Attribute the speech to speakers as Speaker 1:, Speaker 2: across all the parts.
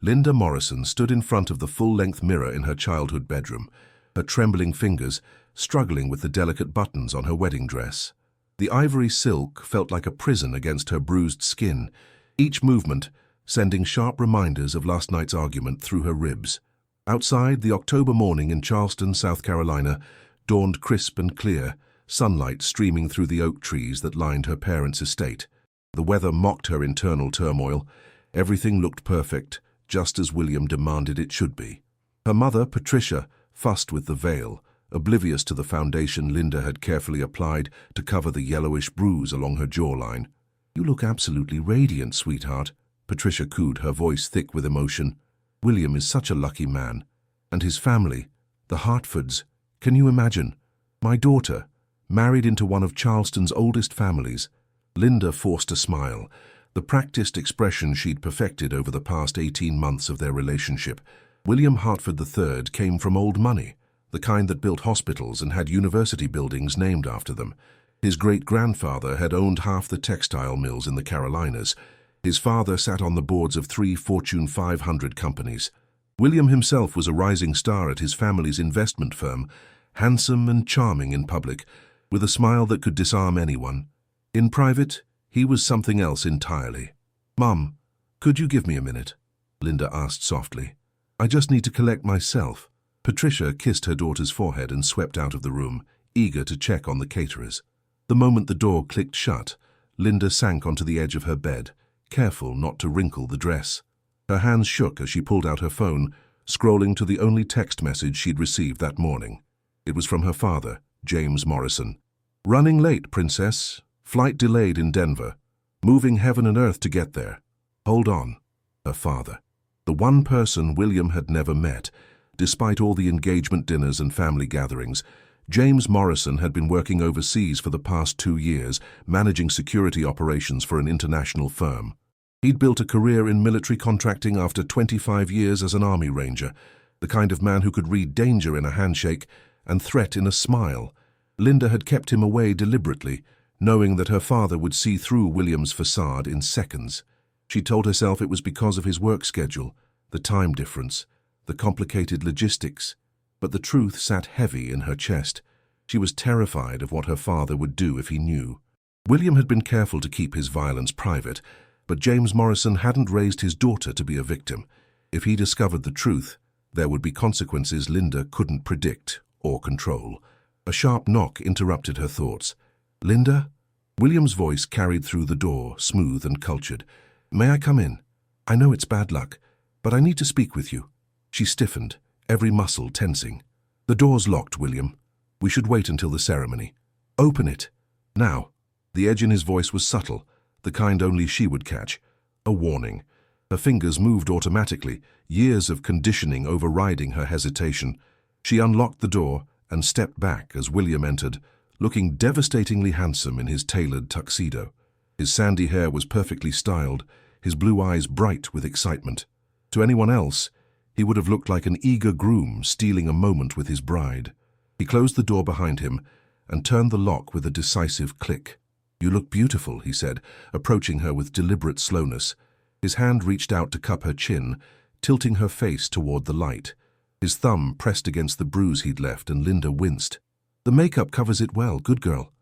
Speaker 1: Linda Morrison stood in front of the full-length mirror in her childhood bedroom, her trembling fingers struggling with the delicate buttons on her wedding dress. The ivory silk felt like a prison against her bruised skin, each movement sending sharp reminders of last night's argument through her ribs. Outside, the October morning in Charleston, South Carolina, dawned crisp and clear, sunlight streaming through the oak trees that lined her parents' estate. The weather mocked her internal turmoil. Everything looked perfect, just as William demanded it should be. Her mother, Patricia, fussed with the veil, oblivious to the foundation Linda had carefully applied to cover the yellowish bruise along her jawline. "You look absolutely radiant, sweetheart," Patricia cooed, her voice thick with emotion. "William is such a lucky man. And his family, the Hartfords, can you imagine? My daughter, married into one of Charleston's oldest families." Linda forced a smile, the practiced expression she'd perfected over the past 18 months of their relationship. William Hartford III came from old money, the kind that built hospitals and had university buildings named after them. His great-grandfather had owned half the textile mills in the Carolinas. His father sat on the boards of 3 Fortune 500 companies. William himself was a rising star at his family's investment firm, handsome and charming in public, with a smile that could disarm anyone. In private, he was something else entirely. "Mum, could you give me a minute?" Linda asked softly. "I just need to collect myself." Patricia kissed her daughter's forehead and swept out of the room, eager to check on the caterers. The moment the door clicked shut, Linda sank onto the edge of her bed, careful not to wrinkle the dress. Her hands shook as she pulled out her phone, scrolling to the only text message she'd received that morning. It was from her father, James Morrison. "Running late, Princess. Flight delayed in Denver. Moving heaven and earth to get there. Hold on." Her father. The one person William had never met. Despite all the engagement dinners and family gatherings, James Morrison had been working overseas for the past 2 years, managing security operations for an international firm. He'd built a career in military contracting after 25 years as an Army Ranger, the kind of man who could read danger in a handshake and threat in a smile. Linda had kept him away deliberately, knowing that her father would see through William's facade in seconds. She told herself it was because of his work schedule, the time difference, the complicated logistics, but the truth sat heavy in her chest. She was terrified of what her father would do if he knew. William had been careful to keep his violence private, but James Morrison hadn't raised his daughter to be a victim. If he discovered the truth, there would be consequences Linda couldn't predict or control. A sharp knock interrupted her thoughts. "Linda?" William's voice carried through the door, smooth and cultured. "May I come in? I know it's bad luck, but I need to speak with you." She stiffened, every muscle tensing. "The door's locked, William. We should wait until the ceremony." "Open it. Now." The edge in his voice was subtle, the kind only she would catch. A warning. Her fingers moved automatically, years of conditioning overriding her hesitation. She unlocked the door and stepped back as William entered, looking devastatingly handsome in his tailored tuxedo. His sandy hair was perfectly styled, his blue eyes bright with excitement. To anyone else, he would have looked like an eager groom stealing a moment with his bride. He closed the door behind him and turned the lock with a decisive click. "You look beautiful," he said, approaching her with deliberate slowness. His hand reached out to cup her chin, tilting her face toward the light. His thumb pressed against the bruise he'd left, and Linda winced. "The makeup covers it well, good girl.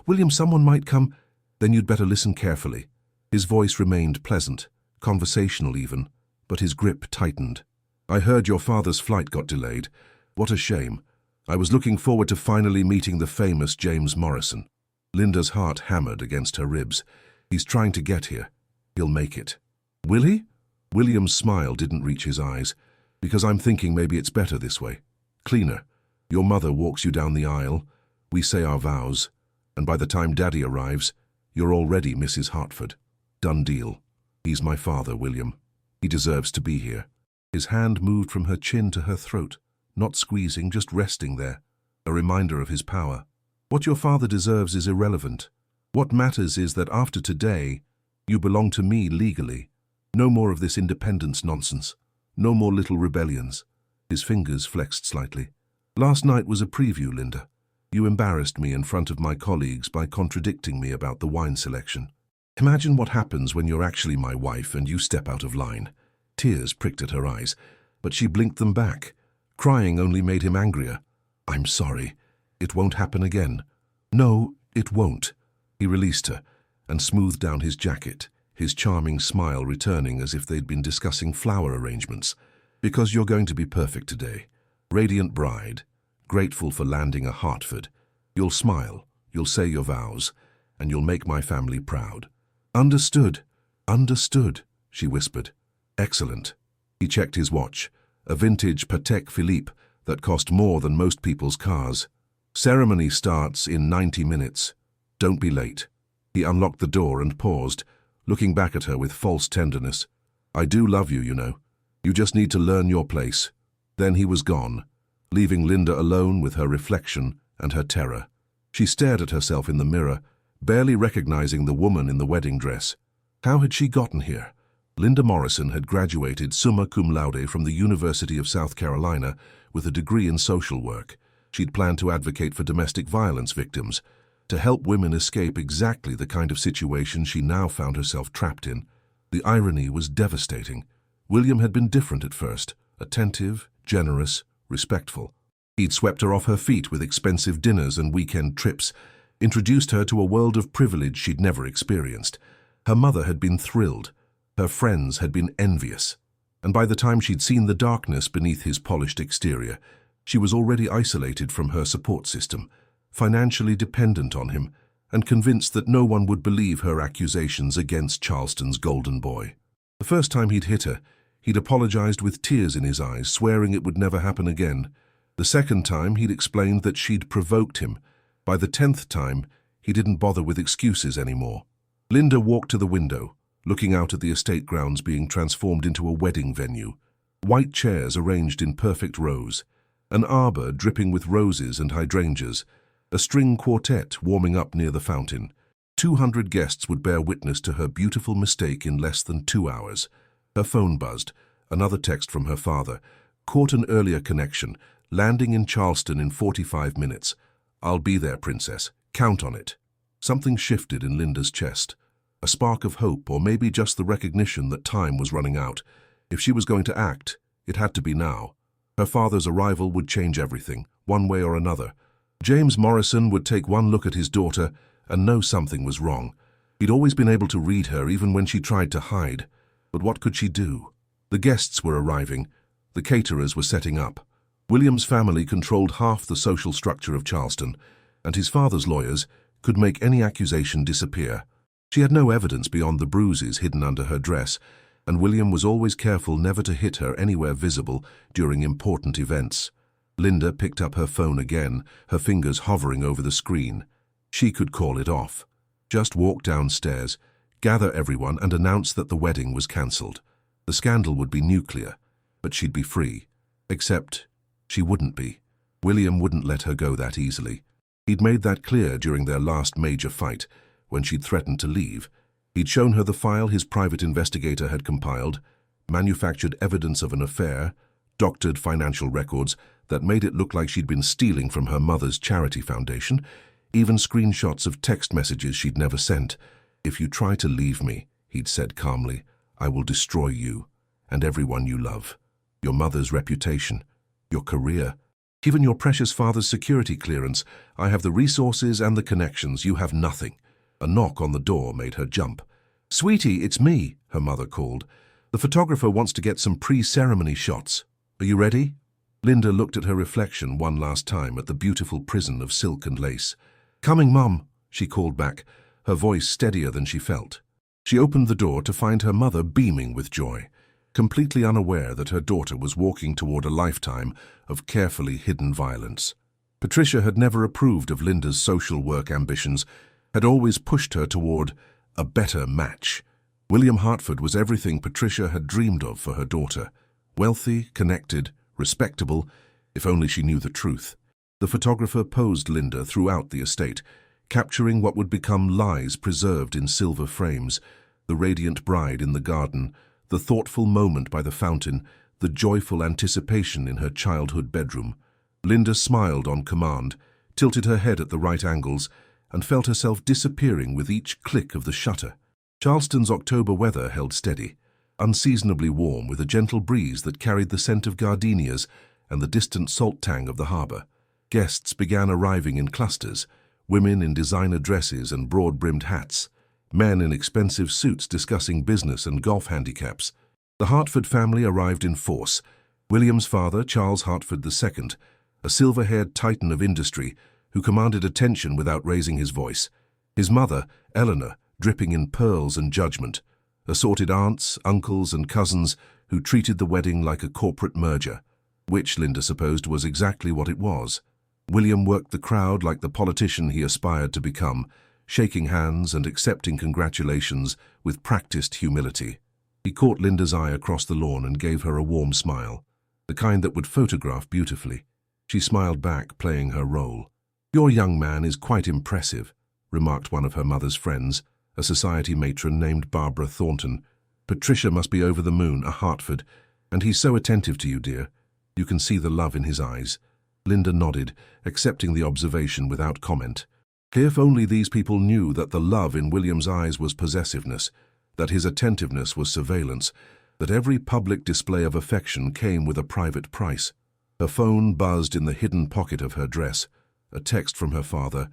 Speaker 1: William, someone might come." "Then you'd better listen carefully." His voice remained pleasant, conversational even, but his grip tightened. "I heard your father's flight got delayed. What a shame. I was looking forward to finally meeting the famous James Morrison." Linda's heart hammered against her ribs. "He's trying to get here. He'll make it." "Will he?" William's smile didn't reach his eyes. "Because I'm thinking maybe it's better this way. Cleaner. Your mother walks you down the aisle, we say our vows, and by the time Daddy arrives, you're already Mrs. Hartford. Done deal. He's my father, William. He deserves to be here." His hand moved from her chin to her throat, not squeezing, just resting there, a reminder of his power. "What your father deserves is irrelevant. What matters is that after today, you belong to me legally. No more of this independence nonsense. No more little rebellions." His fingers flexed slightly. "Last night was a preview, Linda. You embarrassed me in front of my colleagues by contradicting me about the wine selection. Imagine what happens when you're actually my wife and you step out of line." Tears pricked at her eyes, but she blinked them back. Crying only made him angrier. "I'm sorry. It won't happen again." "No, it won't." He released her and smoothed down his jacket, his charming smile returning as if they'd been discussing flower arrangements. "Because you're going to be perfect today. Radiant bride, grateful for landing a Hartford. You'll smile, you'll say your vows, and you'll make my family proud." "Understood, understood," she whispered. "Excellent." He checked his watch, a vintage Patek Philippe that cost more than most people's cars. "Ceremony starts in 90 minutes. Don't be late." He unlocked the door and paused, looking back at her with false tenderness. "I do love you, you know. You just need to learn your place." Then he was gone, leaving Linda alone with her reflection and her terror. She stared at herself in the mirror, barely recognizing the woman in the wedding dress. How had she gotten here? Linda Morrison had graduated summa cum laude from the University of South Carolina with a degree in social work. She'd planned to advocate for domestic violence victims, to help women escape exactly the kind of situation she now found herself trapped in. The irony was devastating. William had been different at first, attentive, generous, respectful. He'd swept her off her feet with expensive dinners and weekend trips, introduced her to a world of privilege she'd never experienced. Her mother had been thrilled. Her friends had been envious. And by the time she'd seen the darkness beneath his polished exterior, she was already isolated from her support system, financially dependent on him, and convinced that no one would believe her accusations against Charleston's golden boy. The first time he'd hit her, he'd apologized with tears in his eyes, swearing it would never happen again. The second time, he'd explained that she'd provoked him. By the 10th time, he didn't bother with excuses anymore. Linda walked to the window, looking out at the estate grounds being transformed into a wedding venue. White chairs arranged in perfect rows, an arbor dripping with roses and hydrangeas, a string quartet warming up near the fountain. 200 guests would bear witness to her beautiful mistake in less than 2 hours. Her phone buzzed. Another text from her father. "Caught an earlier connection. Landing in Charleston in 45 minutes. I'll be there, princess. Count on it." Something shifted in Linda's chest. A spark of hope, or maybe just the recognition that time was running out. If she was going to act, it had to be now. Her father's arrival would change everything, one way or another. James Morrison would take one look at his daughter and know something was wrong. He'd always been able to read her even when she tried to hide. But what could she do? The guests were arriving. The caterers were setting up. William's family controlled half the social structure of Charleston, and his father's lawyers could make any accusation disappear. She had no evidence beyond the bruises hidden under her dress, and William was always careful never to hit her anywhere visible during important events. Linda picked up her phone again, her fingers hovering over the screen. She could call it off. Just walk downstairs, gather everyone, and announce that the wedding was cancelled. The scandal would be nuclear, but she'd be free. Except she wouldn't be. William wouldn't let her go that easily. He'd made that clear during their last major fight, when she'd threatened to leave. He'd shown her the file his private investigator had compiled, manufactured evidence of an affair, doctored financial records that made it look like she'd been stealing from her mother's charity foundation, even screenshots of text messages she'd never sent. "If you try to leave me," he'd said calmly, "I will destroy you and everyone you love. Your mother's reputation, your career, even your precious father's security clearance. I have the resources and the connections. You have nothing." A knock on the door made her jump. "Sweetie, it's me," her mother called. "The photographer wants to get some pre-ceremony shots. Are you ready?" Linda looked at her reflection one last time at the beautiful prison of silk and lace. "Coming, Mum," she called back, her voice steadier than she felt. She opened the door to find her mother beaming with joy, completely unaware that her daughter was walking toward a lifetime of carefully hidden violence. Patricia had never approved of Linda's social work ambitions, had always pushed her toward a better match. William Hartford was everything Patricia had dreamed of for her daughter. Wealthy, connected, respectable, if only she knew the truth. The photographer posed Linda throughout the estate, capturing what would become lies preserved in silver frames, the radiant bride in the garden, the thoughtful moment by the fountain, the joyful anticipation in her childhood bedroom. Linda smiled on command, tilted her head at the right angles, and felt herself disappearing with each click of the shutter. Charleston's October weather held steady. unseasonably warm with a gentle breeze that carried the scent of gardenias and the distant salt tang of the harbour. Guests began arriving in clusters, women in designer dresses and broad-brimmed hats, men in expensive suits discussing business and golf handicaps. The Hartford family arrived in force. William's father, Charles Hartford II, a silver-haired titan of industry who commanded attention without raising his voice. His mother, Eleanor, dripping in pearls and judgment. Assorted aunts, uncles and cousins who treated the wedding like a corporate merger, which Linda supposed was exactly what it was. William worked the crowd like the politician he aspired to become, shaking hands and accepting congratulations with practiced humility. He caught Linda's eye across the lawn and gave her a warm smile, the kind that would photograph beautifully. She smiled back, playing her role. "Your young man is quite impressive," remarked one of her mother's friends, a society matron named Barbara Thornton. "Patricia must be over the moon, a Hartford, and he's so attentive to you, dear. You can see the love in his eyes." Linda nodded, accepting the observation without comment. If only these people knew that the love in William's eyes was possessiveness, that his attentiveness was surveillance, that every public display of affection came with a private price. Her phone buzzed in the hidden pocket of her dress. A text from her father.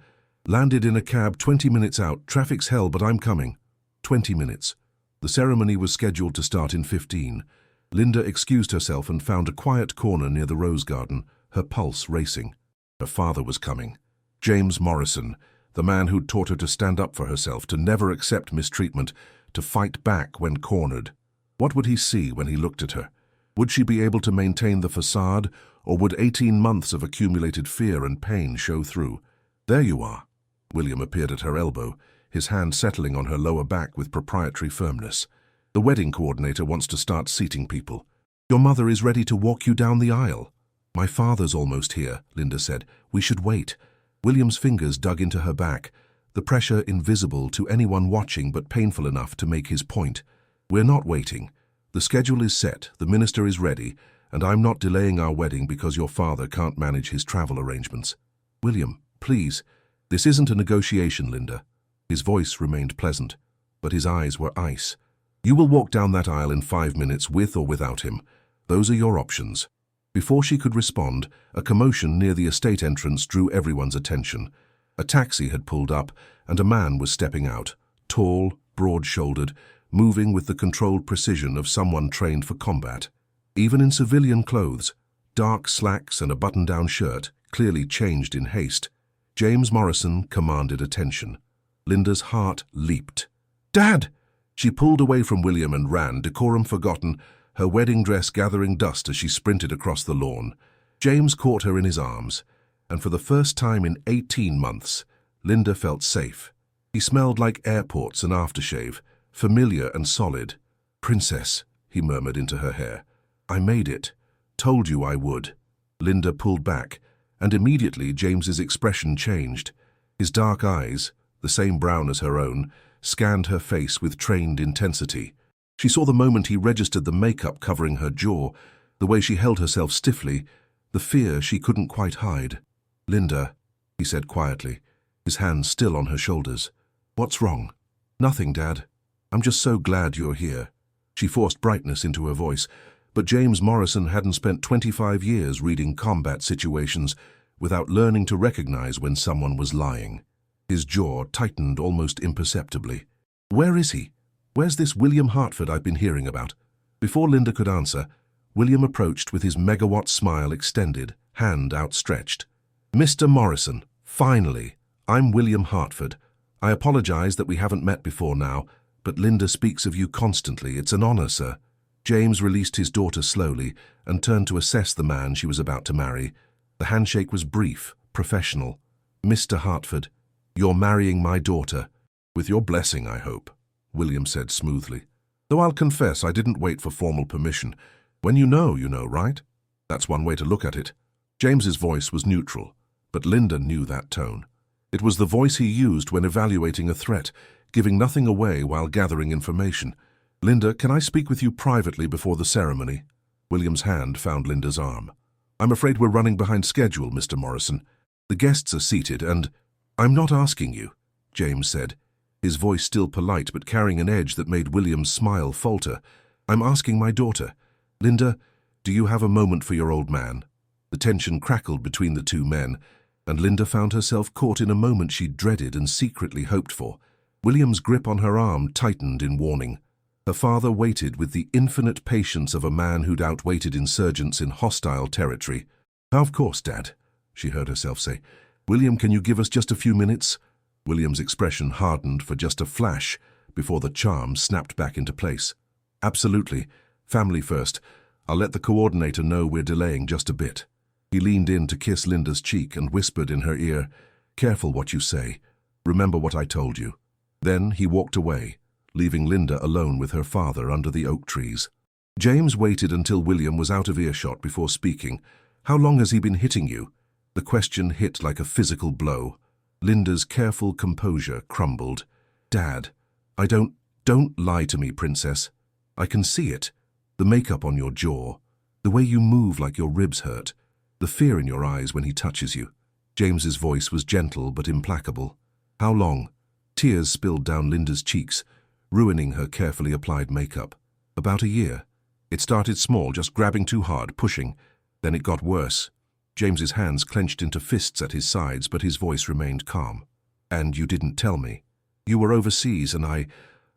Speaker 1: "Landed in a cab 20 minutes out. Traffic's hell, but I'm coming." 20 minutes. The ceremony was scheduled to start in 15. Linda excused herself and found a quiet corner near the rose garden, her pulse racing. Her father was coming. James Morrison, the man who'd taught her to stand up for herself, to never accept mistreatment, to fight back when cornered. What would he see when he looked at her? Would she be able to maintain the facade, or would 18 months of accumulated fear and pain show through? "There you are." William appeared at her elbow, his hand settling on her lower back with proprietary firmness. "The wedding coordinator wants to start seating people. Your mother is ready to walk you down the aisle." "My father's almost here," Linda said. "We should wait." William's fingers dug into her back, the pressure invisible to anyone watching but painful enough to make his point. "We're not waiting. The schedule is set, the minister is ready, and I'm not delaying our wedding because your father can't manage his travel arrangements." "William, please. This isn't a negotiation, Linda." His voice remained pleasant, but his eyes were ice. "You will walk down that aisle in 5 minutes with or without him. Those are your options." Before she could respond, a commotion near the estate entrance drew everyone's attention. A taxi had pulled up, and a man was stepping out, tall, broad-shouldered, moving with the controlled precision of someone trained for combat. Even in civilian clothes, dark slacks and a button-down shirt, clearly changed in haste, James Morrison commanded attention. Linda's heart leaped. "Dad!" She pulled away from William and ran, decorum forgotten, her wedding dress gathering dust as she sprinted across the lawn. James caught her in his arms, and for the first time in 18 months, Linda felt safe. He smelled like airports and aftershave, familiar and solid. "Princess," he murmured into her hair. "I made it. Told you I would." Linda pulled back, and immediately James's expression changed. His dark eyes, the same brown as her own, scanned her face with trained intensity. She saw the moment he registered the makeup covering her jaw, the way she held herself stiffly, the fear she couldn't quite hide. "Linda," he said quietly, his hands still on her shoulders. "What's wrong?" "Nothing, Dad. I'm just so glad you're here." She forced brightness into her voice, but James Morrison hadn't spent 25 years reading combat situations without learning to recognize when someone was lying. His jaw tightened almost imperceptibly. "Where is he? Where's this William Hartford I've been hearing about?" Before Linda could answer, William approached with his megawatt smile extended, hand outstretched. "Mr. Morrison, finally, I'm William Hartford. I apologize that we haven't met before now, but Linda speaks of you constantly. It's an honor, sir." James released his daughter slowly and turned to assess the man she was about to marry. The handshake was brief, professional. "Mr. Hartford, you're marrying my daughter. With your blessing, I hope," William said smoothly. "Though I'll confess I didn't wait for formal permission. When you know, right? That's one way to look at it." James's voice was neutral, but Linda knew that tone. It was the voice he used when evaluating a threat, giving nothing away while gathering information. "Linda, can I speak with you privately before the ceremony?" William's hand found Linda's arm. "I'm afraid we're running behind schedule, Mr. Morrison. The guests are seated and—" "I'm not asking you," James said, his voice still polite but carrying an edge that made William's smile falter. I'm asking my daughter. Linda, do you have a moment for your old man? The tension crackled between the two men, and Linda found herself caught in a moment she dreaded and secretly hoped for. William's grip on her arm tightened in warning. Her father waited with the infinite patience of a man who'd outweighted insurgents in hostile territory. "Of course, Dad," she heard herself say. "William, can you give us just a few minutes?" William's expression hardened for just a flash before the charm snapped back into place. "Absolutely. Family first. I'll let the coordinator know we're delaying just a bit." He leaned in to kiss Linda's cheek and whispered in her ear, "Careful what you say. Remember what I told you." Then he walked away, leaving Linda alone with her father under the oak trees. James waited until William was out of earshot before speaking. "How long has he been hitting you?" The question hit like a physical blow. Linda's careful composure crumbled. "Dad, don't lie to me, Princess. I can see it. The makeup on your jaw, the way you move like your ribs hurt, the fear in your eyes when he touches you." James's voice was gentle but implacable. "How long?" Tears spilled down Linda's cheeks, ruining her carefully applied makeup. "About a year. It started small, just grabbing too hard, pushing. Then it got worse." James's hands clenched into fists at his sides, but his voice remained calm. "And you didn't tell me. You were overseas, and I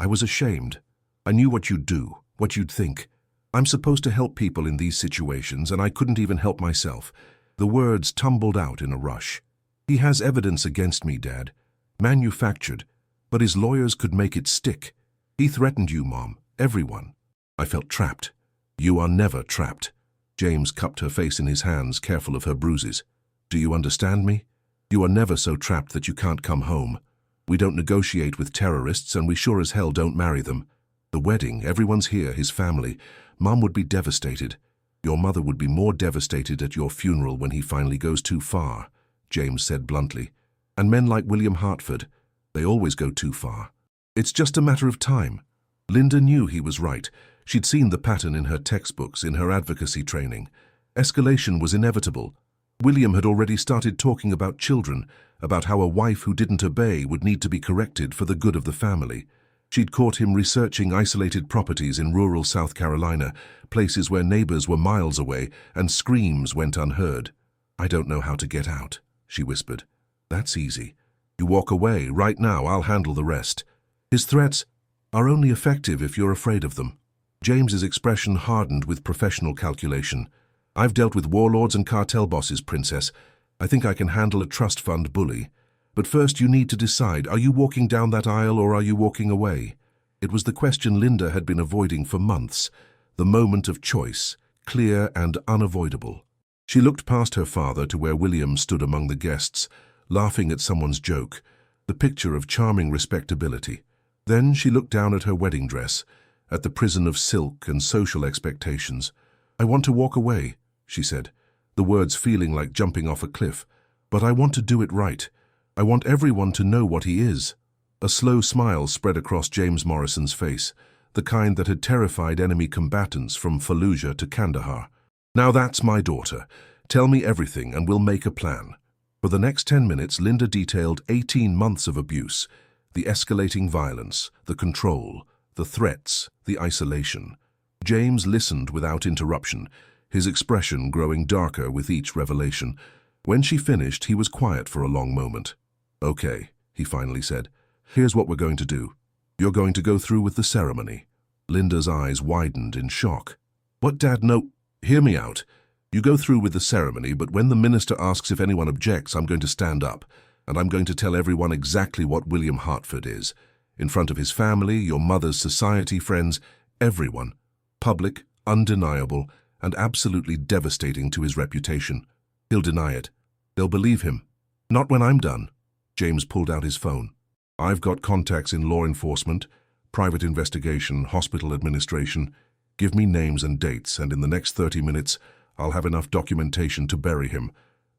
Speaker 1: was ashamed. I knew what you'd do, what you'd think. I'm supposed to help people in these situations, and I couldn't even help myself." The words tumbled out in a rush. "He has evidence against me, Dad. Manufactured, but his lawyers could make it stick. He threatened you, Mom, everyone." I felt trapped. "You are never trapped." James cupped her face in his hands, careful of her bruises. "Do you understand me? You are never so trapped that you can't come home. We don't negotiate with terrorists, and we sure as hell don't marry them. The wedding, everyone's here, his family. Mom would be devastated. Your mother would be more devastated at your funeral when he finally goes too far," James said bluntly. "And men like William Hartford, they always go too far. It's just a matter of time." Linda knew he was right. She'd seen the pattern in her textbooks, in her advocacy training. Escalation was inevitable. William had already started talking about children, about how a wife who didn't obey would need to be corrected for the good of the family. She'd caught him researching isolated properties in rural South Carolina, places where neighbors were miles away and screams went unheard. "I don't know how to get out," she whispered. "That's easy. You walk away. Right now, I'll handle the rest." His threats are only effective if you're afraid of them. James's expression hardened with professional calculation. "I've dealt with warlords and cartel bosses, Princess. I think I can handle a trust fund bully. But first you need to decide, are you walking down that aisle or are you walking away?" It was the question Linda had been avoiding for months, the moment of choice, clear and unavoidable. She looked past her father to where William stood among the guests, laughing at someone's joke, the picture of charming respectability. Then she looked down at her wedding dress, at the prison of silk and social expectations. "I want to walk away," she said, the words feeling like jumping off a cliff. "But I want to do it right. I want everyone to know what he is." A slow smile spread across James Morrison's face, the kind that had terrified enemy combatants from Fallujah to Kandahar. "Now that's my daughter. Tell me everything and we'll make a plan." For the next 10 minutes, Linda detailed 18 months of abuse, the escalating violence, the control, the threats, the isolation. James listened without interruption, his expression growing darker with each revelation. When she finished, he was quiet for a long moment. "Okay," he finally said. "Here's what we're going to do. You're going to go through with the ceremony." Linda's eyes widened in shock. "What, Dad? No, hear me out. You go through with the ceremony, but when the minister asks if anyone objects, I'm going to stand up, and I'm going to tell everyone exactly what William Hartford is. In front of his family, your mother's society friends, everyone. Public, undeniable, and absolutely devastating to his reputation. He'll deny it. They'll believe him. Not when I'm done." James pulled out his phone. "I've got contacts in law enforcement, private investigation, hospital administration. Give me names and dates, and in the next 30 minutes, I'll have enough documentation to bury him.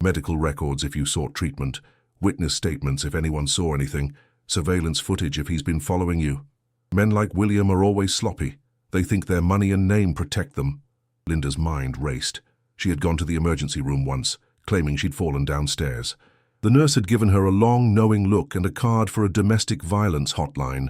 Speaker 1: Medical records if you sought treatment, witness statements if anyone saw anything, surveillance footage if he's been following you. Men like William are always sloppy. They think their money and name protect them." Linda's mind raced. She had gone to the emergency room once, claiming she'd fallen downstairs. The nurse had given her a long, knowing look and a card for a domestic violence hotline.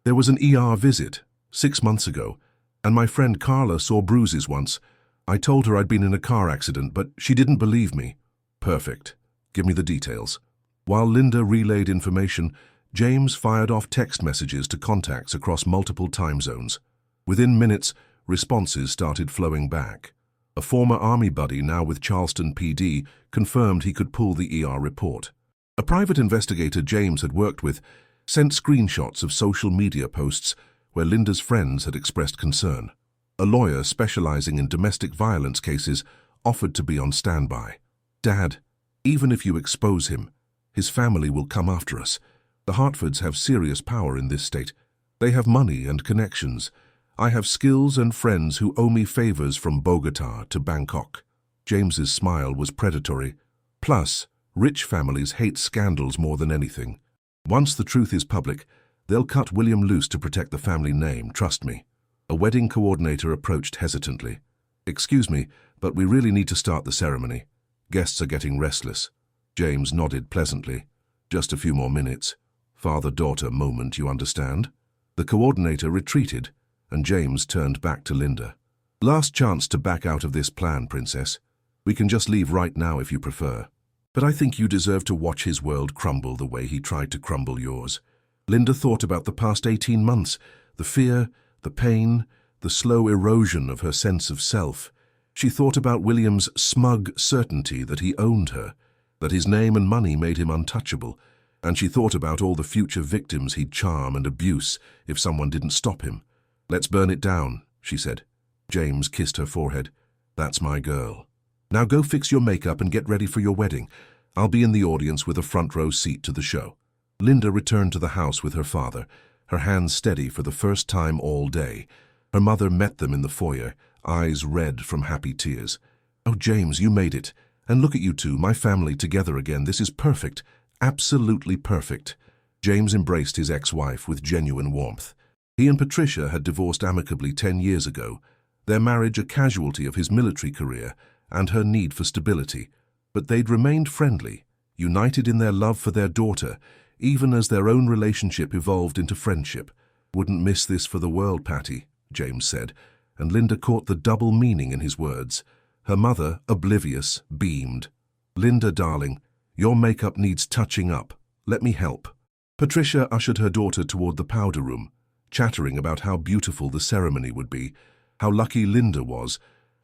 Speaker 1: There was an ER visit, 6 months ago, And my friend Carla saw bruises once. I told her I'd been in a car accident, but she didn't believe me. Perfect. Give me the details. While Linda relayed information, James fired off text messages to contacts across multiple time zones. Within minutes, responses started flowing back. A former army buddy, now with Charleston PD, confirmed he could pull the ER report. A private investigator James had worked with sent screenshots of social media posts where Linda's friends had expressed concern. A lawyer specializing in domestic violence cases offered to be on standby. Dad, even if you expose him, his family will come after us. The Hartfords have serious power in this state. They have money and connections. I have skills and friends who owe me favors from Bogota to Bangkok. James's smile was predatory. Plus, rich families hate scandals more than anything. Once the truth is public, they'll cut William loose to protect the family name, trust me. A wedding coordinator approached hesitantly. Excuse me, but we really need to start the ceremony. Guests are getting restless. James nodded pleasantly. Just a few more minutes. Father-daughter moment, you understand? The coordinator retreated, and James turned back to Linda. Last chance to back out of this plan, Princess. We can just leave right now if you prefer. But I think you deserve to watch his world crumble the way he tried to crumble yours. Linda thought about the past 18 months, the fear, the pain, the slow erosion of her sense of self. She thought about William's smug certainty that he owned her, that his name and money made him untouchable, and she thought about all the future victims he'd charm and abuse if someone didn't stop him. Let's burn it down, she said. James kissed her forehead. That's my girl. Now go fix your makeup and get ready for your wedding. I'll be in the audience with a front row seat to the show. Linda returned to the house with her father, her hands steady for the first time all day. Her mother met them in the foyer, eyes red from happy tears. Oh, James, you made it. And look at you two, my family together again. This is perfect. Absolutely perfect. James embraced his ex-wife with genuine warmth. He and Patricia had divorced amicably 10 years ago, their marriage a casualty of his military career and her need for stability. But they'd remained friendly, united in their love for their daughter, even as their own relationship evolved into friendship. Wouldn't miss this for the world, Patty, James said, and Linda caught the double meaning in his words. Her mother, oblivious, beamed. Linda, darling, your makeup needs touching up. Let me help. Patricia ushered her daughter toward the powder room, chattering about how beautiful the ceremony would be, how lucky Linda was,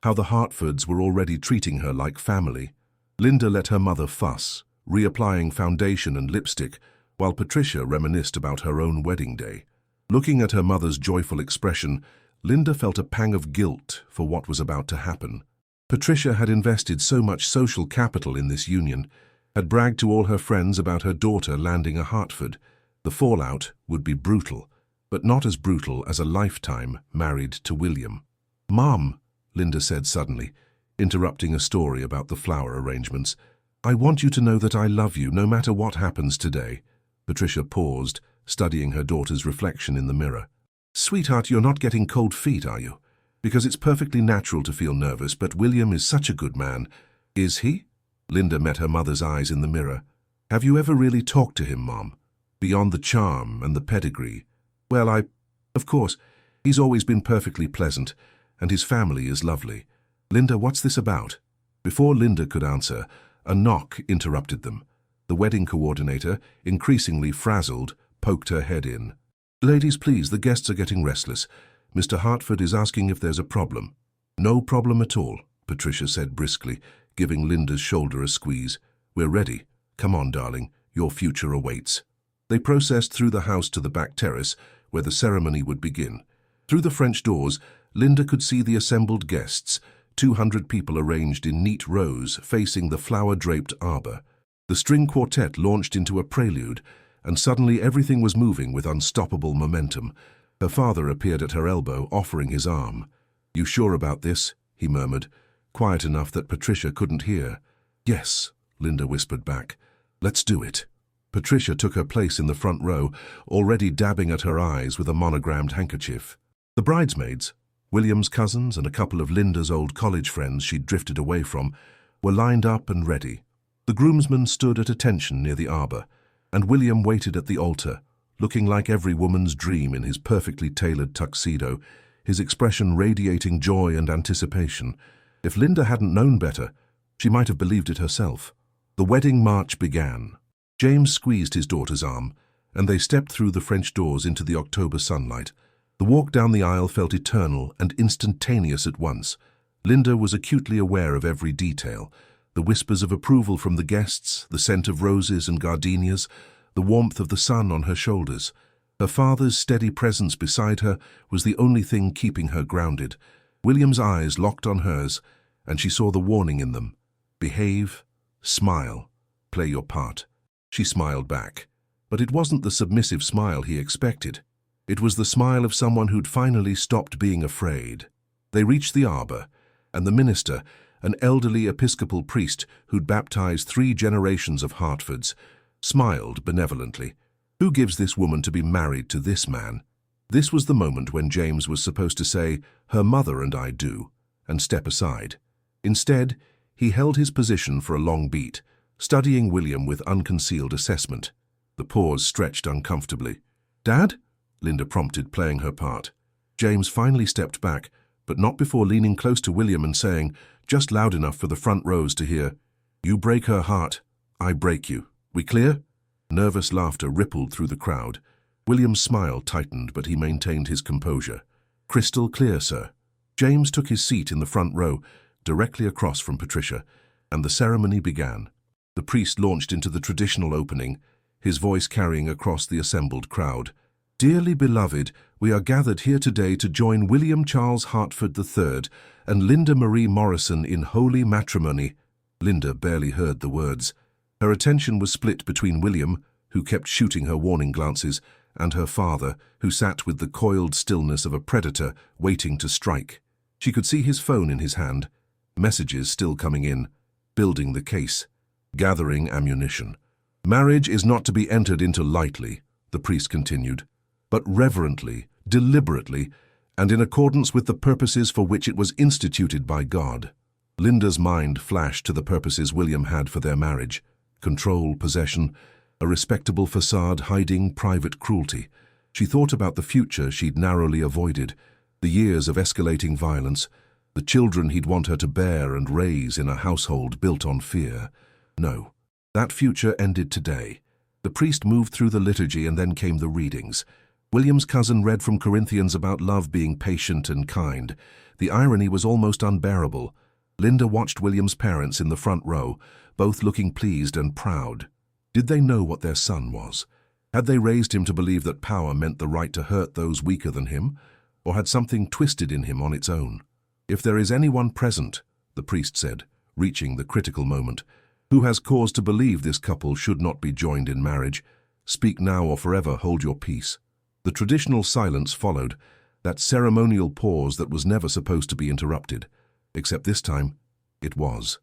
Speaker 1: how the Hartfords were already treating her like family. Linda let her mother fuss, reapplying foundation and lipstick, while Patricia reminisced about her own wedding day. Looking at her mother's joyful expression, Linda felt a pang of guilt for what was about to happen. Patricia had invested so much social capital in this union, had bragged to all her friends about her daughter landing a Hartford. The fallout would be brutal, but not as brutal as a lifetime married to William. Mom, Linda said suddenly, interrupting a story about the flower arrangements, I want you to know that I love you no matter what happens today. Patricia paused, studying her daughter's reflection in the mirror. Sweetheart, you're not getting cold feet, are you? Because it's perfectly natural to feel nervous, but William is such a good man. Is he? Linda met her mother's eyes in the mirror. Have you ever really talked to him, Mom? Beyond the charm and the pedigree. Well, of course, he's always been perfectly pleasant, and his family is lovely. Linda, what's this about? Before Linda could answer, a knock interrupted them. The wedding coordinator, increasingly frazzled, poked her head in. Ladies, please, the guests are getting restless. Mr. Hartford is asking if there's a problem. No problem at all, Patricia said briskly, giving Linda's shoulder a squeeze. We're ready. Come on, darling, your future awaits. They processed through the house to the back terrace, where the ceremony would begin. Through the French doors, Linda could see the assembled guests, 200 people arranged in neat rows facing the flower-draped arbor. The string quartet launched into a prelude, and suddenly everything was moving with unstoppable momentum. Her father appeared at her elbow, offering his arm. You sure about this? He murmured, quiet enough that Patricia couldn't hear. Yes, Linda whispered back. Let's do it. Patricia took her place in the front row, already dabbing at her eyes with a monogrammed handkerchief. The bridesmaids, William's cousins and a couple of Linda's old college friends she'd drifted away from, were lined up and ready. The groomsmen stood at attention near the arbor, and William waited at the altar, looking like every woman's dream in his perfectly tailored tuxedo, his expression radiating joy and anticipation. If Linda hadn't known better, she might have believed it herself. The wedding march began. James squeezed his daughter's arm, and they stepped through the French doors into the October sunlight. The walk down the aisle felt eternal and instantaneous at once. Linda was acutely aware of every detail. The whispers of approval from the guests, the scent of roses and gardenias, the warmth of the sun on her shoulders. Her father's steady presence beside her was the only thing keeping her grounded. William's eyes locked on hers, and she saw the warning in them. Behave, smile, play your part. She smiled back. But it wasn't the submissive smile he expected. It was the smile of someone who'd finally stopped being afraid. They reached the arbor, and the minister, an elderly Episcopal priest who'd baptized 3 generations of Hartfords, smiled benevolently. Who gives this woman to be married to this man? This was the moment when James was supposed to say, "Her mother and I do," and step aside. Instead, he held his position for a long beat, studying William with unconcealed assessment. The pause stretched uncomfortably. "Dad?" Linda prompted, playing her part. James finally stepped back, but not before leaning close to William and saying, just loud enough for the front rows to hear, "You break her heart, I break you. We clear?" Nervous laughter rippled through the crowd. William's smile tightened, but he maintained his composure. "Crystal clear, sir." James took his seat in the front row, directly across from Patricia, and the ceremony began. The priest launched into the traditional opening, his voice carrying across the assembled crowd. "Dearly beloved, we are gathered here today to join William Charles Hartford III and Linda Marie Morrison in holy matrimony." Linda barely heard the words. Her attention was split between William, who kept shooting her warning glances, and her father, who sat with the coiled stillness of a predator waiting to strike. She could see his phone in his hand, messages still coming in, building the case, gathering ammunition. "Marriage is not to be entered into lightly," the priest continued, "but reverently, deliberately, and in accordance with the purposes for which it was instituted by God." Linda's mind flashed to the purposes William had for their marriage: control, possession, a respectable facade hiding private cruelty. She thought about the future she'd narrowly avoided, the years of escalating violence, the children he'd want her to bear and raise in a household built on fear. No, that future ended today. The priest moved through the liturgy, and then came the readings. William's cousin read from Corinthians about love being patient and kind. The irony was almost unbearable. Linda watched William's parents in the front row, both looking pleased and proud. Did they know what their son was? Had they raised him to believe that power meant the right to hurt those weaker than him? Or had something twisted in him on its own? "If there is anyone present," the priest said, reaching the critical moment, "who has cause to believe this couple should not be joined in marriage, speak now or forever hold your peace." The traditional silence followed, that ceremonial pause that was never supposed to be interrupted. Except this time, it was.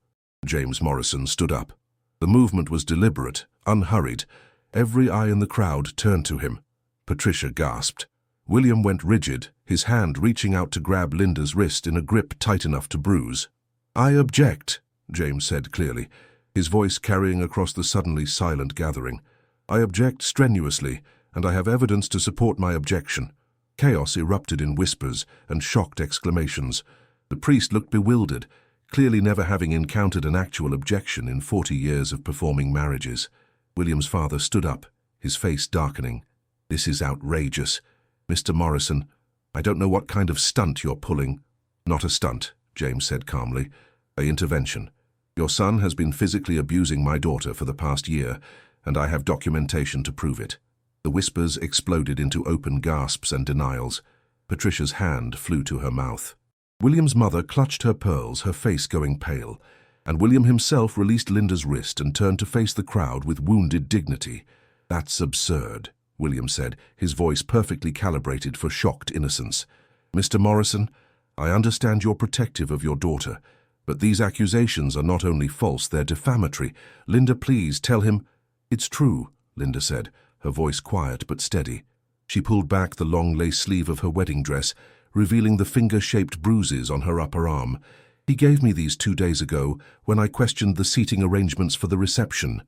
Speaker 1: James Morrison stood up. The movement was deliberate, unhurried. Every eye in the crowd turned to him. Patricia gasped. William went rigid, his hand reaching out to grab Linda's wrist in a grip tight enough to bruise. "I object," James said clearly, his voice carrying across the suddenly silent gathering. "I object strenuously, and I have evidence to support my objection." Chaos erupted in whispers and shocked exclamations. The priest looked bewildered, clearly never having encountered an actual objection in 40 years of performing marriages. William's father stood up, his face darkening. "This is outrageous. Mr. Morrison, I don't know what kind of stunt you're pulling." "Not a stunt," James said calmly. "An intervention. Your son has been physically abusing my daughter for the past year, and I have documentation to prove it." The whispers exploded into open gasps and denials. Patricia's hand flew to her mouth. William's mother clutched her pearls, her face going pale, and William himself released Linda's wrist and turned to face the crowd with wounded dignity. "That's absurd," William said, his voice perfectly calibrated for shocked innocence. "Mr. Morrison, I understand you're protective of your daughter, but these accusations are not only false, they're defamatory. Linda, please tell him—" "It's true," Linda said, her voice quiet but steady. She pulled back the long lace sleeve of her wedding dress, revealing the finger-shaped bruises on her upper arm. "He gave me these 2 days ago when I questioned the seating arrangements for the reception."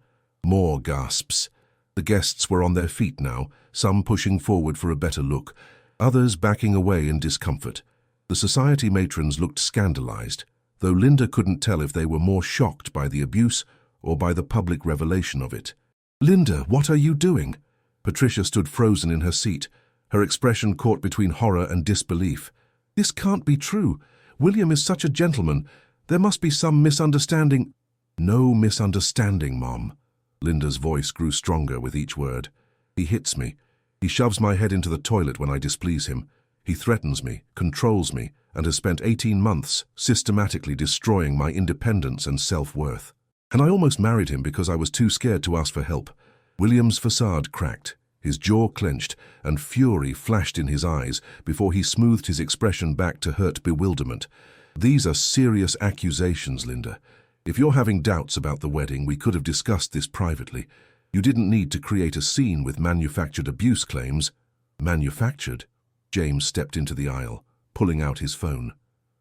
Speaker 1: More gasps. The guests were on their feet now, some pushing forward for a better look. others backing away in discomfort. The society matrons looked scandalized, though Linda couldn't tell if they were more shocked by the abuse or by the public revelation of it. "Linda, what are you doing?" Patricia stood frozen in her seat, her expression caught between horror and disbelief. "This can't be true. William is such a gentleman. There must be some misunderstanding." "No misunderstanding, Mom." Linda's voice grew stronger with each word. "He hits me. He shoves my head into the toilet when I displease him. He threatens me, controls me, and has spent 18 months systematically destroying my independence and self-worth. And I almost married him because I was too scared to ask for help." William's facade cracked, his jaw clenched, and fury flashed in his eyes before he smoothed his expression back to hurt bewilderment. "These are serious accusations, Linda. If you're having doubts about the wedding, we could have discussed this privately. You didn't need to create a scene with manufactured abuse claims." "Manufactured?" James stepped into the aisle, pulling out his phone.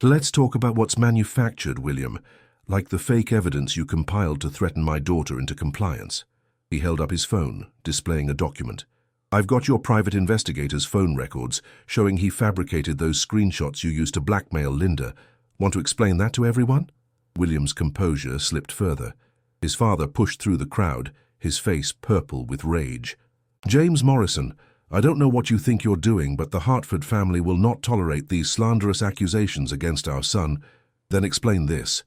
Speaker 1: "Let's talk about what's manufactured, William, like the fake evidence you compiled to threaten my daughter into compliance." He held up his phone, displaying a document. "I've got your private investigator's phone records showing he fabricated those screenshots you used to blackmail Linda. Want to explain that to everyone?" William's composure slipped further. His father pushed through the crowd, his face purple with rage. "James Morrison, I don't know what you think you're doing, but the Hartford family will not tolerate these slanderous accusations against our son." "Then explain this."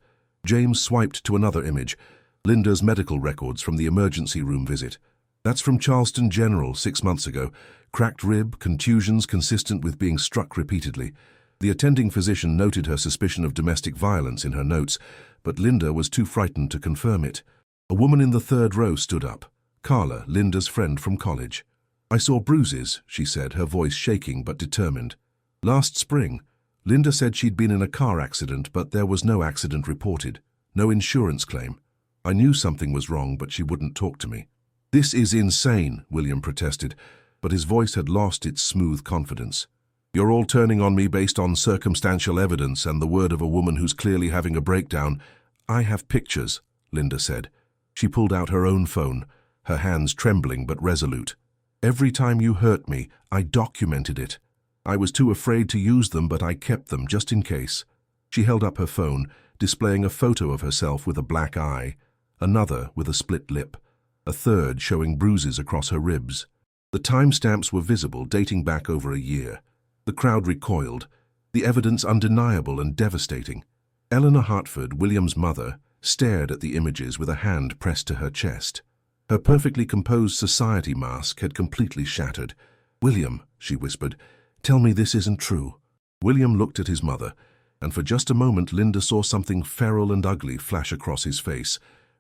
Speaker 1: James swiped to another image, Linda's medical records from the emergency room visit. "That's from Charleston General 6 months ago. Cracked rib, contusions consistent with being struck repeatedly. The attending physician noted her suspicion of domestic violence in her notes, but Linda was too frightened to confirm it." A woman in the third row stood up, Carla, Linda's friend from college. "I saw bruises," she said, her voice shaking but determined. "Last spring, Linda said she'd been in a car accident, but there was no accident reported, no insurance claim. I knew something was wrong, but she wouldn't talk to me." "This is insane," William protested, but his voice had lost its smooth confidence. "You're all turning on me based on circumstantial evidence and the word of a woman who's clearly having a breakdown." "I have pictures," Linda said. She pulled out her own phone, her hands trembling but resolute. "Every time you hurt me, I documented it. I was too afraid to use them, but I kept them just in case." She held up her phone, displaying a photo of herself with a black eye, another with a split lip, a third showing bruises across her ribs. The timestamps were visible, dating back over a year. The crowd recoiled, the evidence undeniable and devastating. Eleanor Hartford, William's mother, stared at the images with a hand pressed to her chest. Her perfectly composed society mask had completely shattered. "William," she whispered, "tell me this isn't true." William looked at his mother, and for just a moment Linda saw something feral and ugly flash across his face.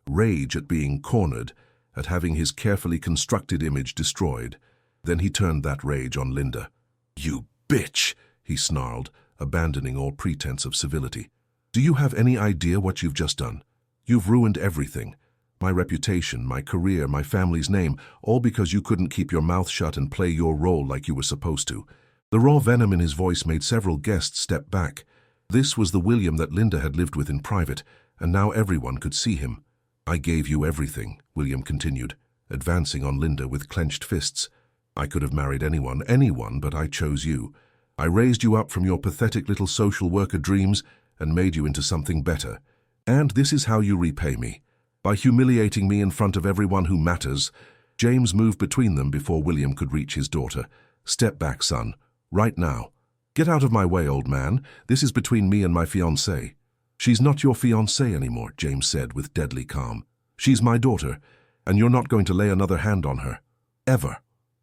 Speaker 1: Rage at being cornered, at having his carefully constructed image destroyed. Then he turned that rage on Linda. "You bitch!" he snarled, abandoning all pretense of civility. "Do you have any idea what you've just done? You've ruined everything. My reputation, my career, my family's name, all because you couldn't keep your mouth shut and play your role like you were supposed to." The raw venom in his voice made several guests step back. This was the William that Linda had lived with in private, and now everyone could see him. "I gave you everything," William continued, advancing on Linda with clenched fists. "I could have married anyone, but I chose you. I raised you up from your pathetic little social worker dreams and made you into something better. And this is how you repay me. By humiliating me in front of everyone who matters." James moved between them before William could reach his daughter. "Step back, son. Right now. Get out of my way, old man. This is between me and my fiancée." "She's not your fiancée anymore," James said with deadly calm. "She's my daughter, and you're not going to lay another hand on her. Ever."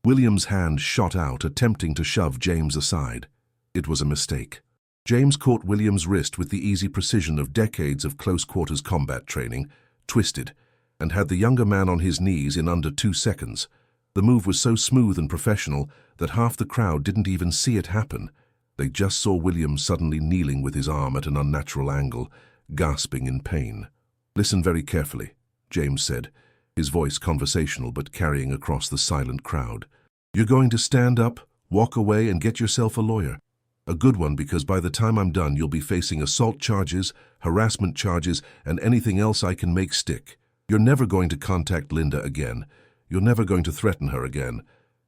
Speaker 1: William's hand shot out, attempting to shove James aside. It was a mistake. James caught William's wrist with the easy precision of decades of close-quarters combat training, twisted, and had the younger man on his knees in under 2 seconds. The move was so smooth and professional that half the crowd didn't even see it happen. They just saw William suddenly kneeling with his arm at an unnatural angle, gasping in pain. "Listen very carefully," James said, his voice conversational but carrying across the silent crowd. "You're going to stand up, walk away, and get yourself a lawyer. A good one, because by the time I'm done, you'll be facing assault charges, harassment charges, and anything else I can make stick. You're never going to contact Linda again. You're never going to threaten her again.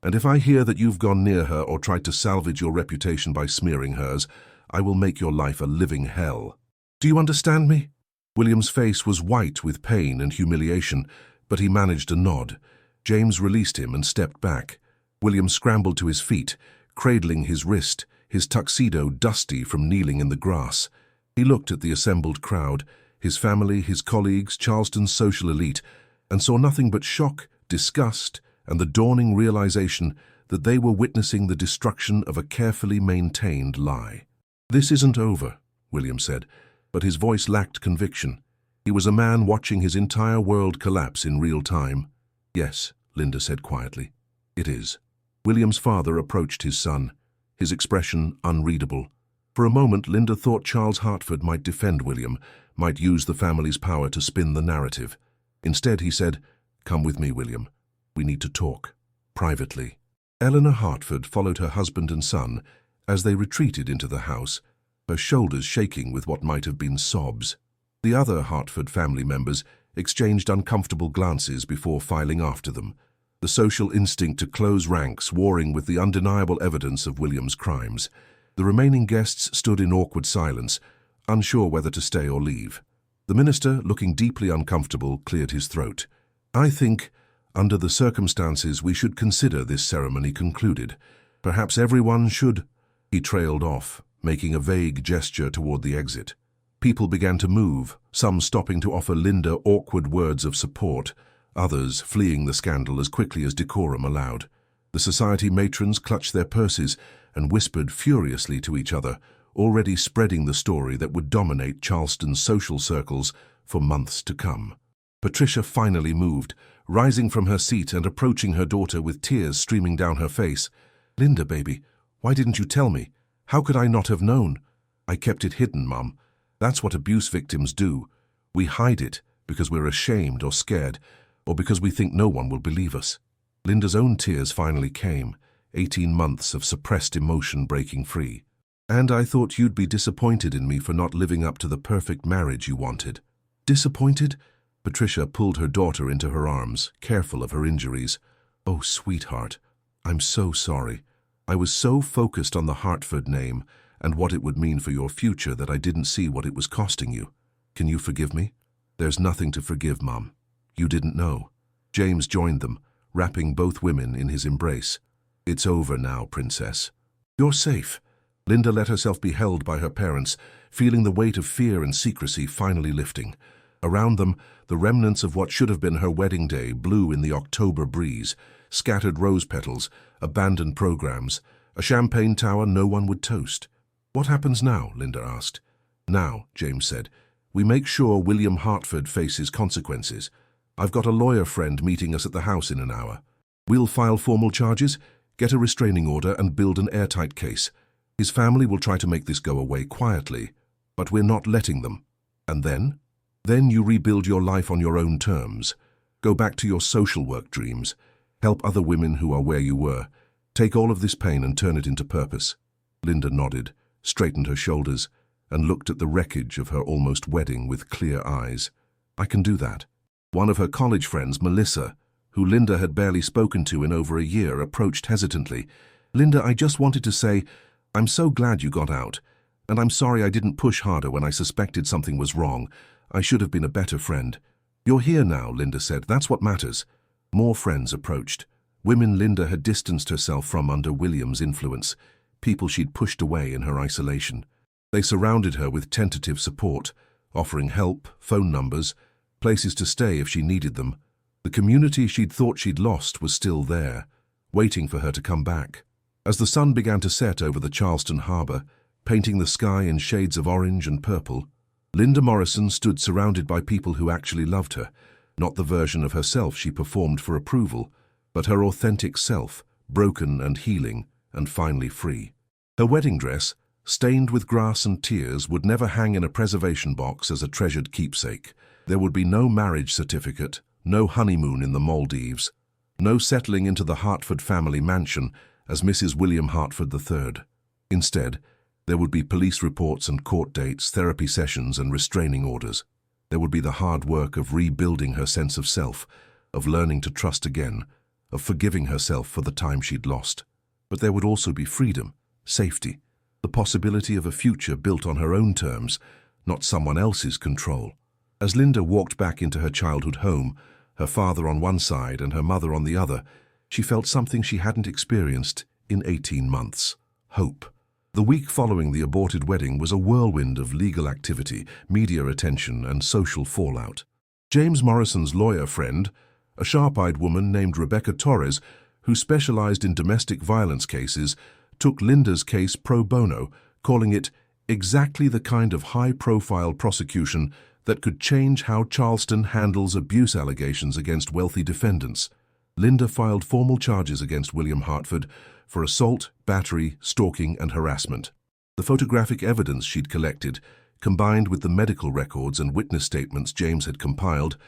Speaker 1: And if I hear that you've gone near her or tried to salvage your reputation by smearing hers, I will make your life a living hell. Do you understand me?" William's face was white with pain and humiliation, but he managed a nod. James released him and stepped back. William scrambled to his feet, cradling his wrist, his tuxedo dusty from kneeling in the grass. He looked at the assembled crowd, his family, his colleagues, Charleston's social elite, and saw nothing but shock, disgust, and the dawning realization that they were witnessing the destruction of a carefully maintained lie. "This isn't over," William said, but his voice lacked conviction. He was a man watching his entire world collapse in real time. "Yes," Linda said quietly, "it is." William's father approached his son, his expression unreadable. For a moment, Linda thought Charles Hartford might defend William, might use the family's power to spin the narrative. Instead, he said, "Come with me, William. We need to talk. Privately." Eleanor Hartford followed her husband and son as they retreated into the house, her shoulders shaking with what might have been sobs. The other Hartford family members exchanged uncomfortable glances before filing after them, the social instinct to close ranks warring with the undeniable evidence of William's crimes. The remaining guests stood in awkward silence, unsure whether to stay or leave. The minister, looking deeply uncomfortable, cleared his throat. "I think, under the circumstances, we should consider this ceremony concluded. Perhaps everyone should—" He trailed off, making a vague gesture toward the exit. People began to move, some stopping to offer Linda awkward words of support, others fleeing the scandal as quickly as decorum allowed. The society matrons clutched their purses and whispered furiously to each other, already spreading the story that would dominate Charleston's social circles for months to come. Patricia finally moved, rising from her seat and approaching her daughter with tears streaming down her face. "Linda, baby, why didn't you tell me? How could I not have known?" "I kept it hidden, Mum. That's what abuse victims do. We hide it because we're ashamed or scared, or because we think no one will believe us." Linda's own tears finally came, 18 months of suppressed emotion breaking free. "And I thought you'd be disappointed in me for not living up to the perfect marriage you wanted." "Disappointed?" Patricia pulled her daughter into her arms, careful of her injuries. "Oh, sweetheart, I'm so sorry. I was so focused on the Hartford name and what it would mean for your future that I didn't see what it was costing you. Can you forgive me?" "There's nothing to forgive, Mum. You didn't know." James joined them, wrapping both women in his embrace. "It's over now, Princess. You're safe." Linda let herself be held by her parents, feeling the weight of fear and secrecy finally lifting. Around them, the remnants of what should have been her wedding day blew in the October breeze, scattered rose petals, abandoned programs, a champagne tower no one would toast. "What happens now?" Linda asked. "Now," James said, "we make sure William Hartford faces consequences. I've got a lawyer friend meeting us at the house in an hour. We'll file formal charges, get a restraining order, and build an airtight case. His family will try to make this go away quietly, but we're not letting them. And then? Then you rebuild your life on your own terms. Go back to your social work dreams. Help other women who are where you were. Take all of this pain and turn it into purpose." Linda nodded, straightened her shoulders, and looked at the wreckage of her almost wedding with clear eyes. "I can do that." One of her college friends, Melissa, who Linda had barely spoken to in over a year, approached hesitantly. "Linda, I just wanted to say, I'm so glad you got out, and I'm sorry I didn't push harder when I suspected something was wrong. I should have been a better friend." "You're here now," Linda said. "That's what matters." More friends approached. Women Linda had distanced herself from under William's influence, people she'd pushed away in her isolation. They surrounded her with tentative support, offering help, phone numbers, places to stay if she needed them. The community she'd thought she'd lost was still there, waiting for her to come back. As the sun began to set over the Charleston harbor, painting the sky in shades of orange and purple, Linda Morrison stood surrounded by people who actually loved her, not the version of herself she performed for approval, but her authentic self, broken and healing, and finally free. Her wedding dress, stained with grass and tears, would never hang in a preservation box as a treasured keepsake. There would be no marriage certificate, no honeymoon in the Maldives, no settling into the Hartford family mansion as Mrs. William Hartford III. Instead, there would be police reports and court dates, therapy sessions and restraining orders. There would be the hard work of rebuilding her sense of self, of learning to trust again, of forgiving herself for the time she'd lost. But there would also be freedom, safety, the possibility of a future built on her own terms, not someone else's control. As Linda walked back into her childhood home, her father on one side and her mother on the other, she felt something she hadn't experienced in 18 months: hope. The week following the aborted wedding was a whirlwind of legal activity, media attention, and social fallout. James Morrison's lawyer friend, a sharp-eyed woman named Rebecca Torres, who specialized in domestic violence cases, took Linda's case pro bono, calling it exactly the kind of high-profile prosecution that could change how Charleston handles abuse allegations against wealthy defendants. Linda filed formal charges against William Hartford for assault, battery, stalking, and harassment. The photographic evidence she'd collected, combined with the medical records and witness statements James had compiled,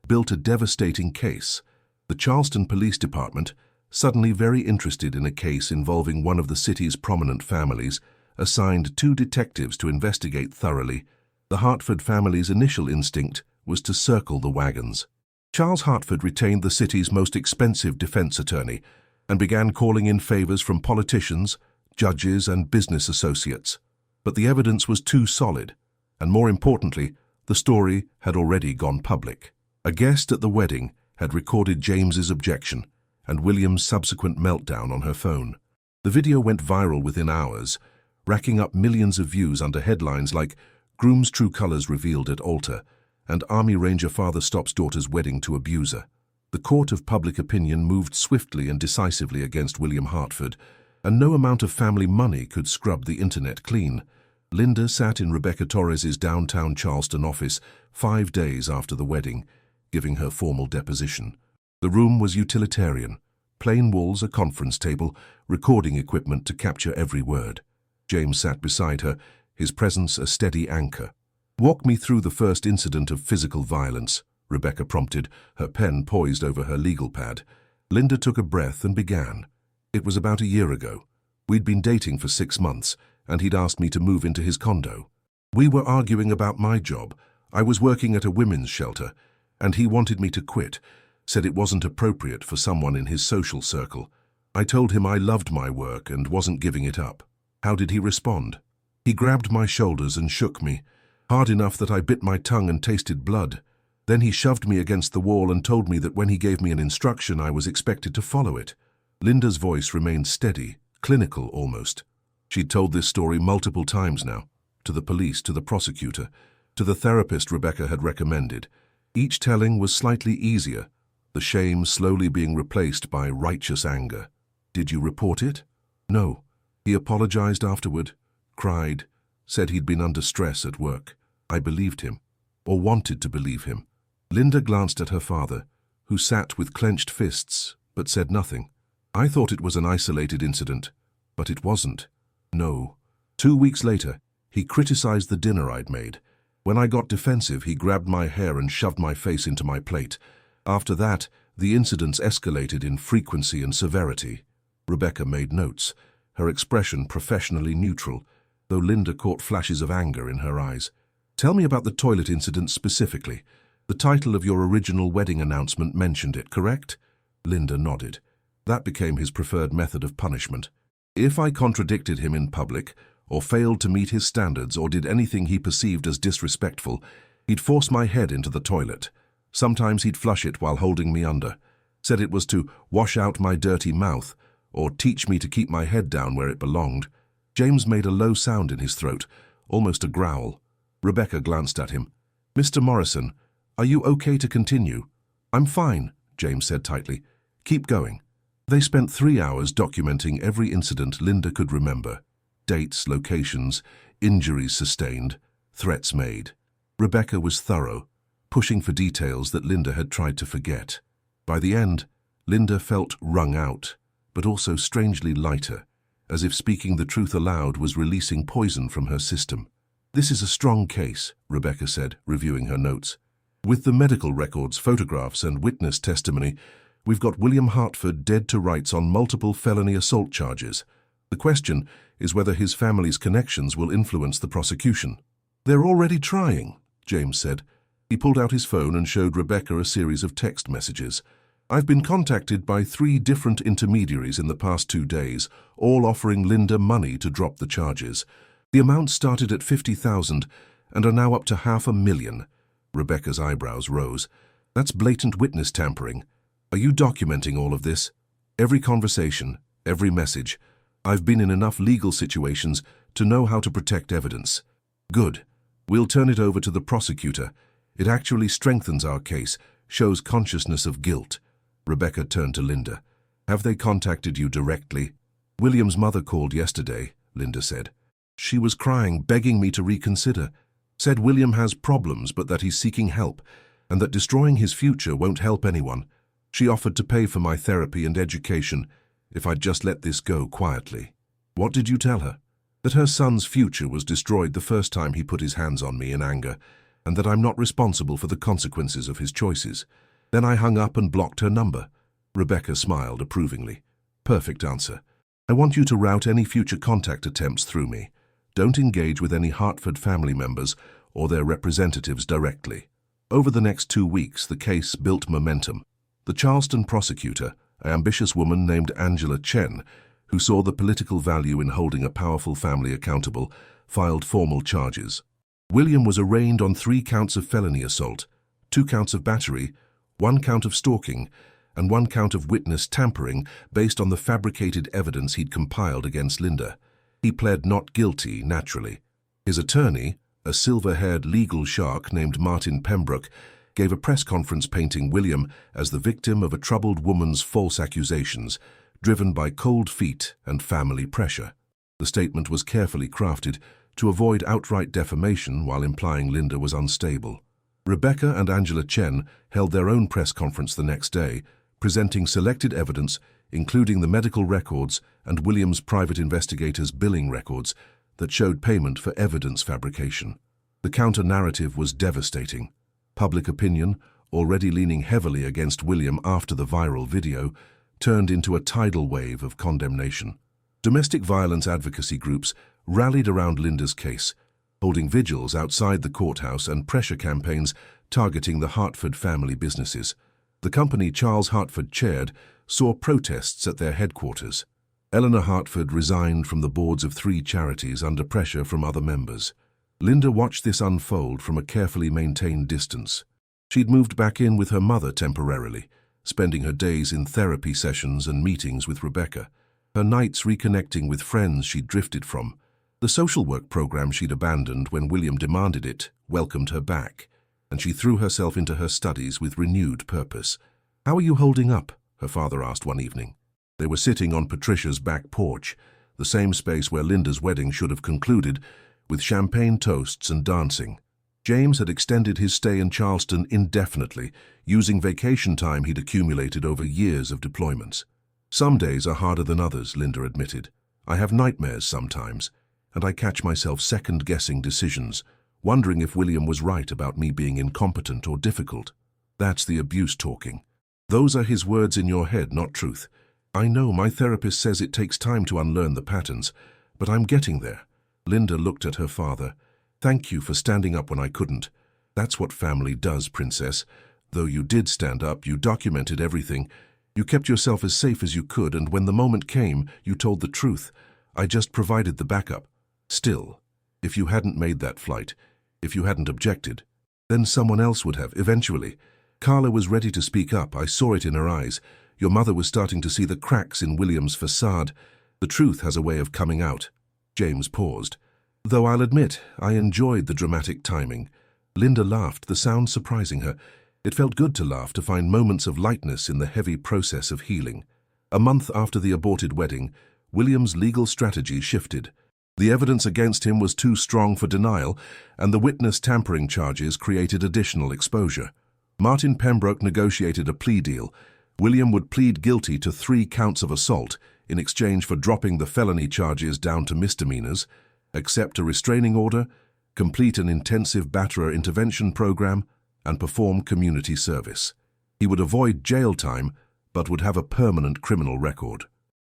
Speaker 1: built a devastating case. The Charleston Police Department, suddenly very interested in a case involving one of the city's prominent families, assigned 2 detectives to investigate thoroughly. The Hartford family's initial instinct was to circle the wagons. Charles Hartford retained the city's most expensive defense attorney and began calling in favors from politicians, judges, and business associates. But the evidence was too solid, and more importantly, the story had already gone public. A guest at the wedding had recorded James's objection and William's subsequent meltdown on her phone. The video went viral within hours, racking up millions of views under headlines like "Groom's True Colors Revealed at Altar" and "Army Ranger Father Stops Daughter's Wedding to Abuser." The court of public opinion moved swiftly and decisively against William Hartford, and no amount of family money could scrub the internet clean. Linda sat in Rebecca Torres's downtown Charleston office 5 days after the wedding, giving her formal deposition. The room was utilitarian: plain walls, a conference table, recording equipment to capture every word. James sat beside her, his presence a steady anchor. "Walk me through the first incident of physical violence," Rebecca prompted, her pen poised over her legal pad. Linda took a breath and began. "It was about a year ago. We'd been dating for 6 months, and he'd asked me to move into his condo. We were arguing about my job. I was working at a women's shelter, and he wanted me to quit, said it wasn't appropriate for someone in his social circle. I told him I loved my work and wasn't giving it up." How did he respond? "He grabbed my shoulders and shook me, hard enough that I bit my tongue and tasted blood. Then he shoved me against the wall and told me that when he gave me an instruction, I was expected to follow it." Linda's voice remained steady, clinical almost. She'd told this story multiple times now, to the police, to the prosecutor, to the therapist Rebecca had recommended. Each telling was slightly easier, the shame slowly being replaced by righteous anger. "Did you report it?" "No. He apologized afterward, cried, said he'd been under stress at work. I believed him, or wanted to believe him." Linda glanced at her father, who sat with clenched fists, but said nothing. "I thought it was an isolated incident, but it wasn't. No." 2 weeks later, he criticized the dinner I'd made. When I got defensive, he grabbed my hair and shoved my face into my plate. After that, the incidents escalated in frequency and severity. Rebecca made notes, her expression professionally neutral, though Linda caught flashes of anger in her eyes. "Tell me about the toilet incident specifically. The title of your original wedding announcement mentioned it, correct?" Linda nodded. That became his preferred method of punishment. If I contradicted him in public, or failed to meet his standards, or did anything he perceived as disrespectful, he'd force my head into the toilet. Sometimes he'd flush it while holding me under. Said it was to wash out my dirty mouth, or teach me to keep my head down where it belonged. James made a low sound in his throat, almost a growl. Rebecca glanced at him. "Mr. Morrison, are you okay to continue?" "I'm fine," James said tightly. "Keep going." They spent 3 hours documenting every incident Linda could remember. Dates, locations, injuries sustained, threats made. Rebecca was thorough, pushing for details that Linda had tried to forget. By the end, Linda felt wrung out, but also strangely lighter, as if speaking the truth aloud was releasing poison from her system. "This is a strong case," Rebecca said, reviewing her notes. "With the medical records, photographs, and witness testimony, we've got William Hartford dead to rights on multiple felony assault charges. The question is whether his family's connections will influence the prosecution." "They're already trying," James said. He pulled out his phone and showed Rebecca a series of text messages. I've been contacted by 3 different intermediaries in the past 2 days, all offering Linda money to drop the charges. The amounts started at 50,000 and are now up to $500,000. Rebecca's eyebrows rose. That's blatant witness tampering. Are you documenting all of this? Every conversation, every message. I've been in enough legal situations to know how to protect evidence. Good. We'll turn it over to the prosecutor. It actually strengthens our case, shows consciousness of guilt. Rebecca turned to Linda. Have they contacted you directly? William's mother called yesterday, Linda said. She was crying, begging me to reconsider. Said William has problems but that he's seeking help, and that destroying his future won't help anyone. She offered to pay for my therapy and education if I'd just let this go quietly. What did you tell her? That her son's future was destroyed the first time he put his hands on me in anger, and that I'm not responsible for the consequences of his choices. Then I hung up and blocked her number. Rebecca smiled approvingly. Perfect answer. I want you to route any future contact attempts through me. Don't engage with any Hartford family members or their representatives directly. Over the next 2 weeks, the case built momentum. The Charleston prosecutor, an ambitious woman named Angela Chen, who saw the political value in holding a powerful family accountable, filed formal charges. William was arraigned on 3 counts of felony assault, 2 counts of battery, 1 count of stalking, and 1 count of witness tampering based on the fabricated evidence he'd compiled against Linda. He pled not guilty, naturally. His attorney, a silver-haired legal shark named Martin Pembroke, gave a press conference painting William as the victim of a troubled woman's false accusations, driven by cold feet and family pressure. The statement was carefully crafted to avoid outright defamation while implying Linda was unstable. Rebecca and Angela Chen held their own press conference the next day, presenting selected evidence, including the medical records and William's private investigators' billing records that showed payment for evidence fabrication. The counter-narrative was devastating. Public opinion, already leaning heavily against William after the viral video, turned into a tidal wave of condemnation. Domestic violence advocacy groups rallied around Linda's case, holding vigils outside the courthouse and pressure campaigns targeting the Hartford family businesses. The company Charles Hartford chaired saw protests at their headquarters. Eleanor Hartford resigned from the boards of 3 charities under pressure from other members. Linda watched this unfold from a carefully maintained distance. She'd moved back in with her mother temporarily, spending her days in therapy sessions and meetings with Rebecca, her nights reconnecting with friends she'd drifted from. The social work program she'd abandoned when William demanded it welcomed her back, and she threw herself into her studies with renewed purpose. "How are you holding up?" her father asked one evening. They were sitting on Patricia's back porch, the same space where Linda's wedding should have concluded, with champagne toasts and dancing. James had extended his stay in Charleston indefinitely, using vacation time he'd accumulated over years of deployments. "Some days are harder than others," Linda admitted. "I have nightmares sometimes, and I catch myself second-guessing decisions, wondering if William was right about me being incompetent or difficult. That's the abuse talking. Those are his words in your head, not truth. I know my therapist says it takes time to unlearn the patterns, but I'm getting there." Linda looked at her father. "Thank you for standing up when I couldn't. That's what family does, Princess. Though you did stand up, you documented everything. You kept yourself as safe as you could, and when the moment came, you told the truth. I just provided the backup. Still, if you hadn't made that flight, if you hadn't objected, then someone else would have, eventually. Carla was ready to speak up. I saw it in her eyes. Your mother was starting to see the cracks in William's facade. The truth has a way of coming out." James paused. "Though I'll admit, I enjoyed the dramatic timing." Linda laughed, the sound surprising her. It felt good to laugh, to find moments of lightness in the heavy process of healing. A month after the aborted wedding, William's legal strategy shifted. The evidence against him was too strong for denial, and the witness tampering charges created additional exposure. Martin Pembroke negotiated a plea deal. William would plead guilty to 3 counts of assault in exchange for dropping the felony charges down to misdemeanors, accept a restraining order, complete an intensive batterer intervention program, and perform community service. He would avoid jail time, but would have a permanent criminal record.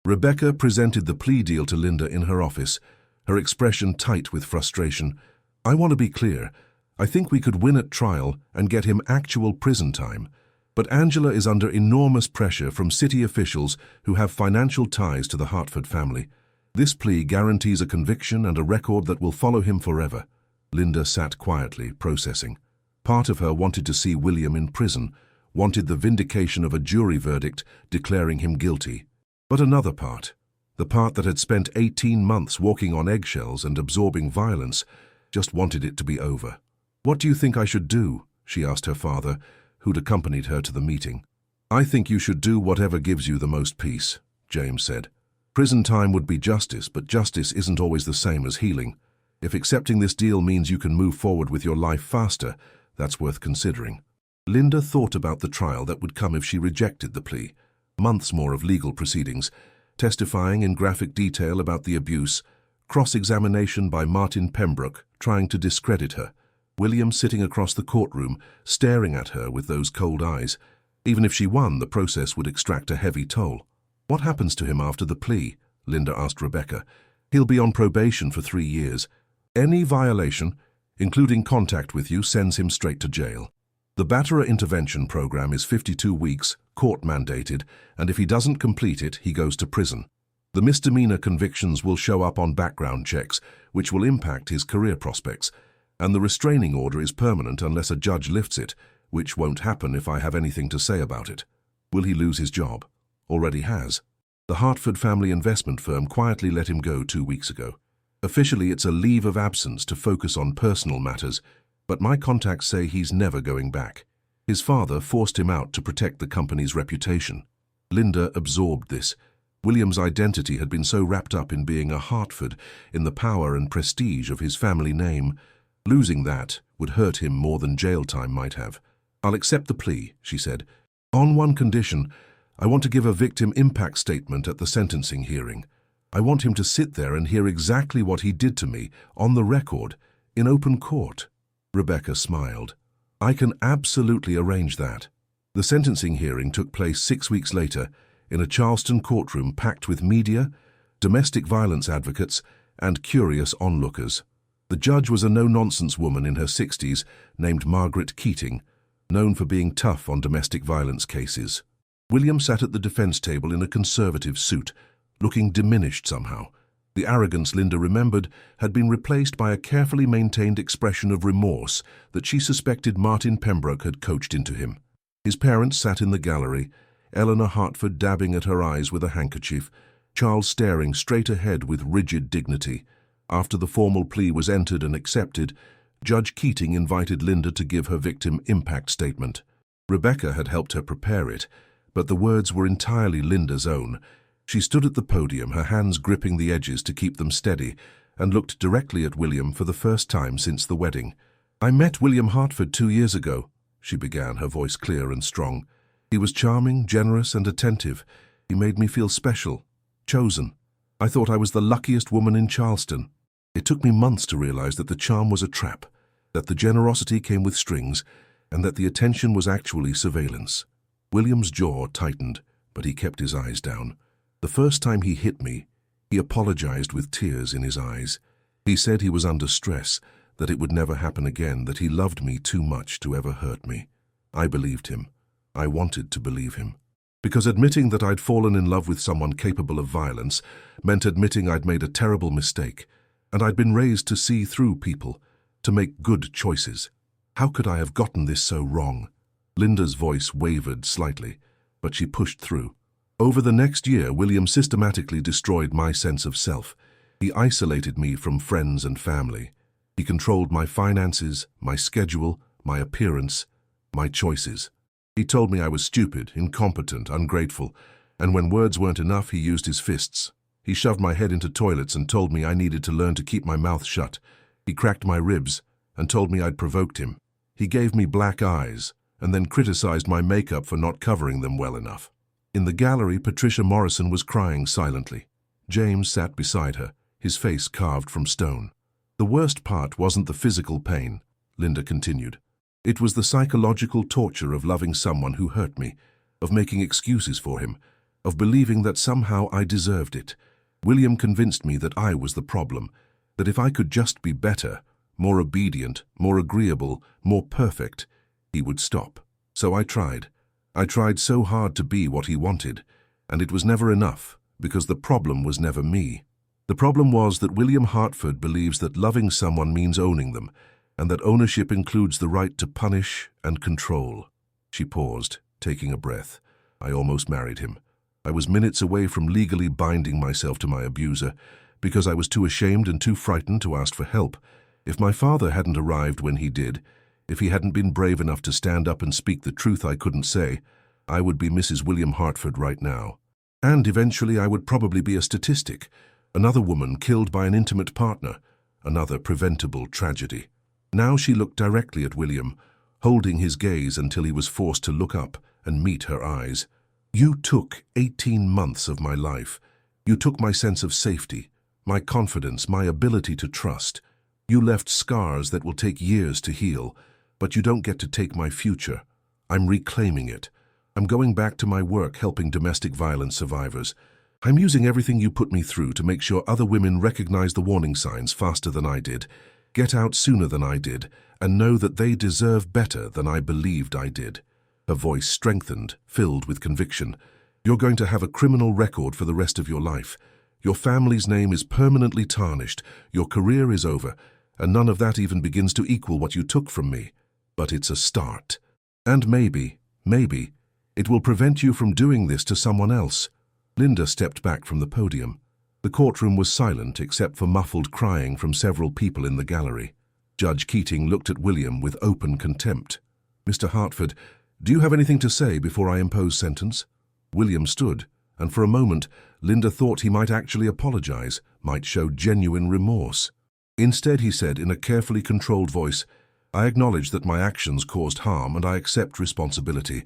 Speaker 1: Rebecca presented the plea deal to Linda in her office, her expression tight with frustration. "I want to be clear. I think we could win at trial and get him actual prison time. But Angela is under enormous pressure from city officials who have financial ties to the Hartford family. This plea guarantees a conviction and a record that will follow him forever. Linda sat quietly, processing. Part of her wanted to see William in prison, wanted the vindication of a jury verdict declaring him guilty. But another part, the part that had spent 18 months walking on eggshells and absorbing violence, just wanted it to be over. "What do you think I should do?" she asked her father, who'd accompanied her to the meeting. "I think you should do whatever gives you the most peace," James said. "Prison time would be justice, but justice isn't always the same as healing. If accepting this deal means you can move forward with your life faster, that's worth considering." Linda thought about the trial that would come if she rejected the plea. Months more of legal proceedings, testifying in graphic detail about the abuse, cross-examination by Martin Pembroke trying to discredit her, William sitting across the courtroom, staring at her with those cold eyes. Even if she won, the process would extract a heavy toll. "What happens to him after the plea?" Linda asked Rebecca. "He'll be on probation for 3 years. Any violation, including contact with you, sends him straight to jail. The Batterer intervention program is 52 weeks, court-mandated, and if he doesn't complete it, he goes to prison. The misdemeanor convictions will show up on background checks, which will impact his career prospects, and the restraining order is permanent unless a judge lifts it, which won't happen if I have anything to say about it." Will he lose his job? Already has. The Hartford family investment firm quietly let him go 2 weeks ago. Officially, it's a leave of absence to focus on personal matters, but my contacts say he's never going back. His father forced him out to protect the company's reputation. Linda absorbed this. William's identity had been so wrapped up in being a Hartford, in the power and prestige of his family name. Losing that would hurt him more than jail time might have. "I'll accept the plea," she said. "On one condition, I want to give a victim impact statement at the sentencing hearing. I want him to sit there and hear exactly what he did to me, on the record, in open court." Rebecca smiled. "I can absolutely arrange that." The sentencing hearing took place 6 weeks later, in a Charleston courtroom packed with media, domestic violence advocates, and curious onlookers. The judge was a no-nonsense woman in her 60s named Margaret Keating, known for being tough on domestic violence cases. William sat at the defense table in a conservative suit, looking diminished somehow. The arrogance, Linda remembered, had been replaced by a carefully maintained expression of remorse that she suspected Martin Pembroke had coached into him. His parents sat in the gallery, Eleanor Hartford dabbing at her eyes with a handkerchief, Charles staring straight ahead with rigid dignity. After the formal plea was entered and accepted, Judge Keating invited Linda to give her victim impact statement. Rebecca had helped her prepare it, but the words were entirely Linda's own. She stood at the podium, her hands gripping the edges to keep them steady, and looked directly at William for the first time since the wedding. "I met William Hartford 2 years ago," she began, her voice clear and strong. "He was charming, generous, and attentive. He made me feel special, chosen. I thought I was the luckiest woman in Charleston. It took me months to realize that the charm was a trap, that the generosity came with strings, and that the attention was actually surveillance." William's jaw tightened, but he kept his eyes down. "The first time he hit me, he apologized with tears in his eyes. He said he was under stress, that it would never happen again, that he loved me too much to ever hurt me. I believed him. I wanted to believe him. Because admitting that I'd fallen in love with someone capable of violence meant admitting I'd made a terrible mistake, and I'd been raised to see through people, to make good choices. How could I have gotten this so wrong?" Linda's voice wavered slightly, but she pushed through. "Over the next year, William systematically destroyed my sense of self. He isolated me from friends and family. He controlled my finances, my schedule, my appearance, my choices. He told me I was stupid, incompetent, ungrateful, and when words weren't enough, he used his fists. He shoved my head into toilets and told me I needed to learn to keep my mouth shut. He cracked my ribs and told me I'd provoked him. He gave me black eyes and then criticized my makeup for not covering them well enough." In the gallery, Patricia Morrison was crying silently. James sat beside her, his face carved from stone. "The worst part wasn't the physical pain," Linda continued. "It was the psychological torture of loving someone who hurt me, of making excuses for him, of believing that somehow I deserved it. William convinced me that I was the problem, that if I could just be better, more obedient, more agreeable, more perfect, he would stop. So I tried. I tried so hard to be what he wanted, and it was never enough, because the problem was never me. The problem was that William Hartford believes that loving someone means owning them, and that ownership includes the right to punish and control. She paused, taking a breath. I almost married him. I was minutes away from legally binding myself to my abuser, because I was too ashamed and too frightened to ask for help. If my father hadn't arrived when he did, if he hadn't been brave enough to stand up and speak the truth I couldn't say, I would be Mrs. William Hartford right now. And eventually I would probably be a statistic, another woman killed by an intimate partner, another preventable tragedy. Now she looked directly at William, holding his gaze until he was forced to look up and meet her eyes. You took 18 months of my life. You took my sense of safety, my confidence, my ability to trust. You left scars that will take years to heal, but you don't get to take my future. I'm reclaiming it. I'm going back to my work helping domestic violence survivors. I'm using everything you put me through to make sure other women recognize the warning signs faster than I did, get out sooner than I did, and know that they deserve better than I believed I did. Her voice strengthened, filled with conviction. You're going to have a criminal record for the rest of your life. Your family's name is permanently tarnished, your career is over, and none of that even begins to equal what you took from me. But it's a start. And maybe, it will prevent you from doing this to someone else. Linda stepped back from the podium. The courtroom was silent except for muffled crying from several people in the gallery. Judge Keating looked at William with open contempt. Mr. Hartford, do you have anything to say before I impose sentence? William stood, and for a moment, Linda thought he might actually apologize, might show genuine remorse. Instead, he said in a carefully controlled voice, I acknowledge that my actions caused harm and I accept responsibility.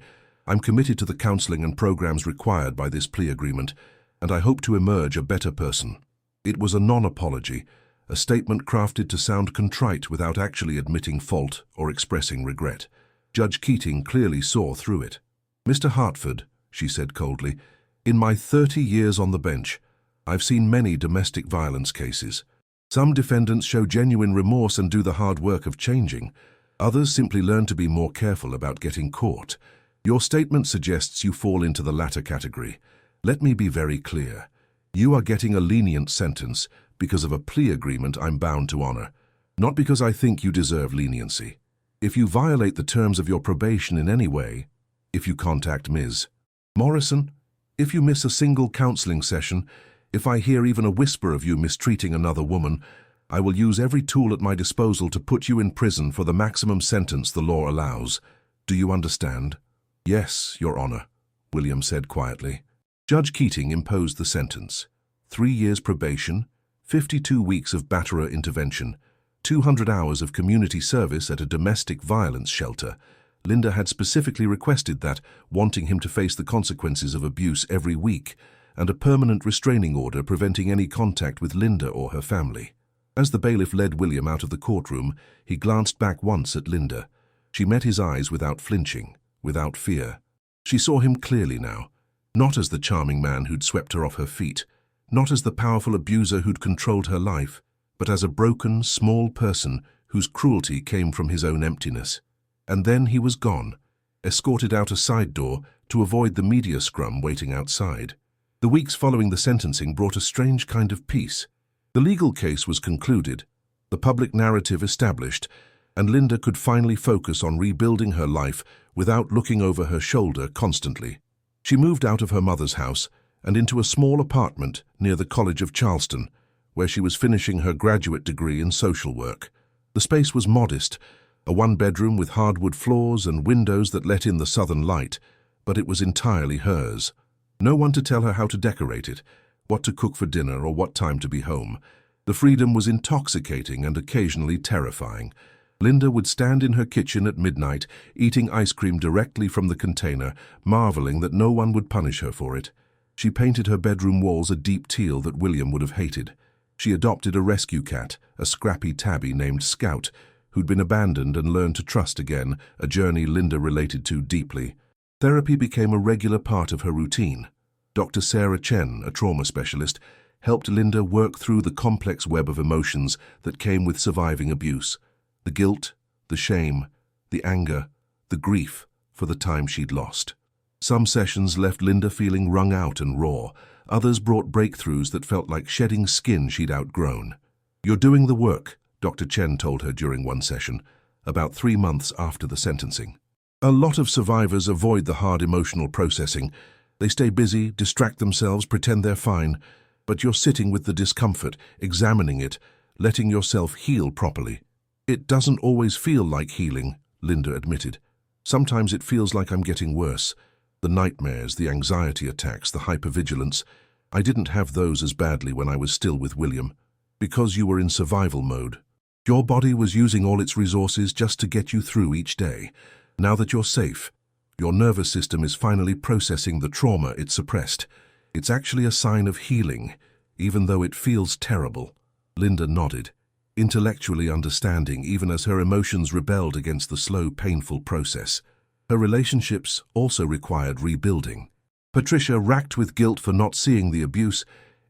Speaker 1: I'm committed to the counseling and programs required by this plea agreement, and I hope to emerge a better person. It was a non-apology, a statement crafted to sound contrite without actually admitting fault or expressing regret. Judge Keating clearly saw through it. Mr. Hartford, she said coldly, in my 30 years on the bench, I've seen many domestic violence cases. Some defendants show genuine remorse and do the hard work of changing. Others simply learn to be more careful about getting caught. Your statement suggests you fall into the latter category. Let me be very clear. You are getting a lenient sentence because of a plea agreement I'm bound to honor, not because I think you deserve leniency. If you violate the terms of your probation in any way, if you contact Ms. Morrison, if you miss a single counseling session, if I hear even a whisper of you mistreating another woman, I will use every tool at my disposal to put you in prison for the maximum sentence the law allows. Do you understand? Yes, Your Honor, William said quietly. Judge Keating imposed the sentence. 3 years probation, 52 weeks of batterer intervention, 200 hours of community service at a domestic violence shelter. Linda had specifically requested that, wanting him to face the consequences of abuse every week, and a permanent restraining order preventing any contact with Linda or her family. As the bailiff led William out of the courtroom, he glanced back once at Linda. She met his eyes without flinching, without fear. She saw him clearly now, not as the charming man who'd swept her off her feet, not as the powerful abuser who'd controlled her life, but as a broken, small person whose cruelty came from his own emptiness. And then he was gone, escorted out a side door to avoid the media scrum waiting outside. The weeks following the sentencing brought a strange kind of peace. The legal case was concluded, the public narrative established, and Linda could finally focus on rebuilding her life without looking over her shoulder constantly. She moved out of her mother's house and into a small apartment near the College of Charleston, where she was finishing her graduate degree in social work. The space was modest, a one-bedroom with hardwood floors and windows that let in the southern light, but it was entirely hers. No one to tell her how to decorate it, what to cook for dinner or what time to be home. The freedom was intoxicating and occasionally terrifying. Linda would stand in her kitchen at midnight, eating ice cream directly from the container, marveling that no one would punish her for it. She painted her bedroom walls a deep teal that William would have hated. She adopted a rescue cat, a scrappy tabby named Scout, who'd been abandoned and learned to trust again, a journey Linda related to deeply. Therapy became a regular part of her routine. Dr. Sarah Chen, a trauma specialist, helped Linda work through the complex web of emotions that came with surviving abuse. The guilt, the shame, the anger, the grief for the time she'd lost. Some sessions left Linda feeling wrung out and raw. Others brought breakthroughs that felt like shedding skin she'd outgrown. "You're doing the work," Dr. Chen told her during one session, about 3 months after the sentencing. A lot of survivors avoid the hard emotional processing. They stay busy, distract themselves, pretend they're fine. But you're sitting with the discomfort, examining it, letting yourself heal properly. "It doesn't always feel like healing," Linda admitted. "Sometimes it feels like I'm getting worse. The nightmares, the anxiety attacks, the hypervigilance. I didn't have those as badly when I was still with William. Because you were in survival mode. Your body was using all its resources just to get you through each day. Now that you're safe, your nervous system is finally processing the trauma it suppressed. It's actually a sign of healing, even though it feels terrible." Linda nodded, intellectually understanding even as her emotions rebelled against the slow, painful process. Her relationships also required rebuilding. Patricia, racked with guilt for not seeing the abuse,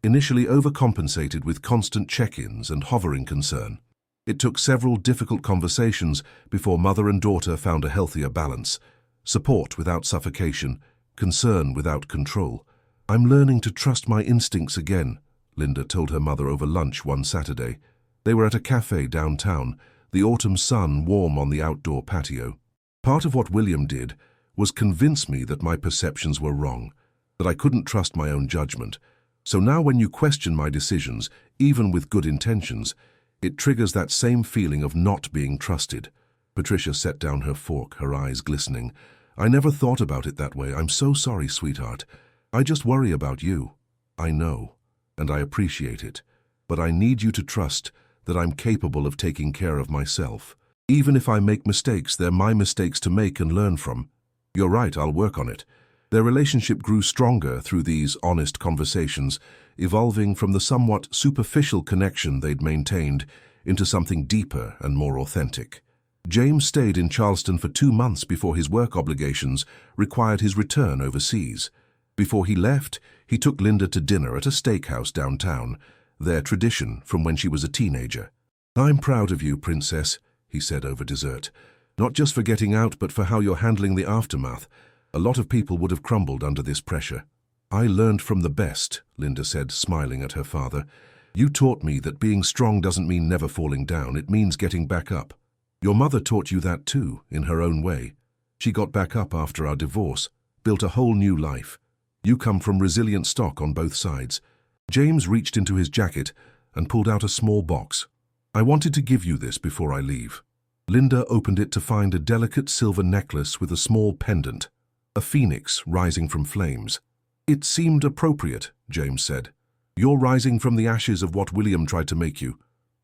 Speaker 1: initially overcompensated with constant check-ins and hovering concern. It took several difficult conversations before mother and daughter found a healthier balance. Support without suffocation, concern without control. "I'm learning to trust my instincts again," Linda told her mother over lunch one Saturday. They were at a cafe downtown, the autumn sun warm on the outdoor patio. "Part of what William did was convince me that my perceptions were wrong, that I couldn't trust my own judgment. So now when you question my decisions, even with good intentions, it triggers that same feeling of not being trusted." Patricia set down her fork, her eyes glistening. "I never thought about it that way. I'm so sorry, sweetheart. I just worry about you. I know, and I appreciate it. But I need you to trust that I'm capable of taking care of myself. Even if I make mistakes, they're my mistakes to make and learn from. You're right, I'll work on it." Their relationship grew stronger through these honest conversations, evolving from the somewhat superficial connection they'd maintained into something deeper and more authentic. James stayed in Charleston for 2 months before his work obligations required his return overseas. Before he left, he took Linda to dinner at a steakhouse downtown, their tradition from when she was a teenager. "I'm proud of you, Princess," he said over dessert. "Not just for getting out, but for how you're handling the aftermath. A lot of people would have crumbled under this pressure." "I learned from the best," Linda said, smiling at her father. "You taught me that being strong doesn't mean never falling down, it means getting back up. Your mother taught you that too, in her own way. She got back up after our divorce, built a whole new life. You come from resilient stock on both sides." James reached into his jacket and pulled out a small box. "I wanted to give you this before I leave." Linda opened it to find a delicate silver necklace with a small pendant, a phoenix rising from flames. "It seemed appropriate," James said. "You're rising from the ashes of what William tried to make you,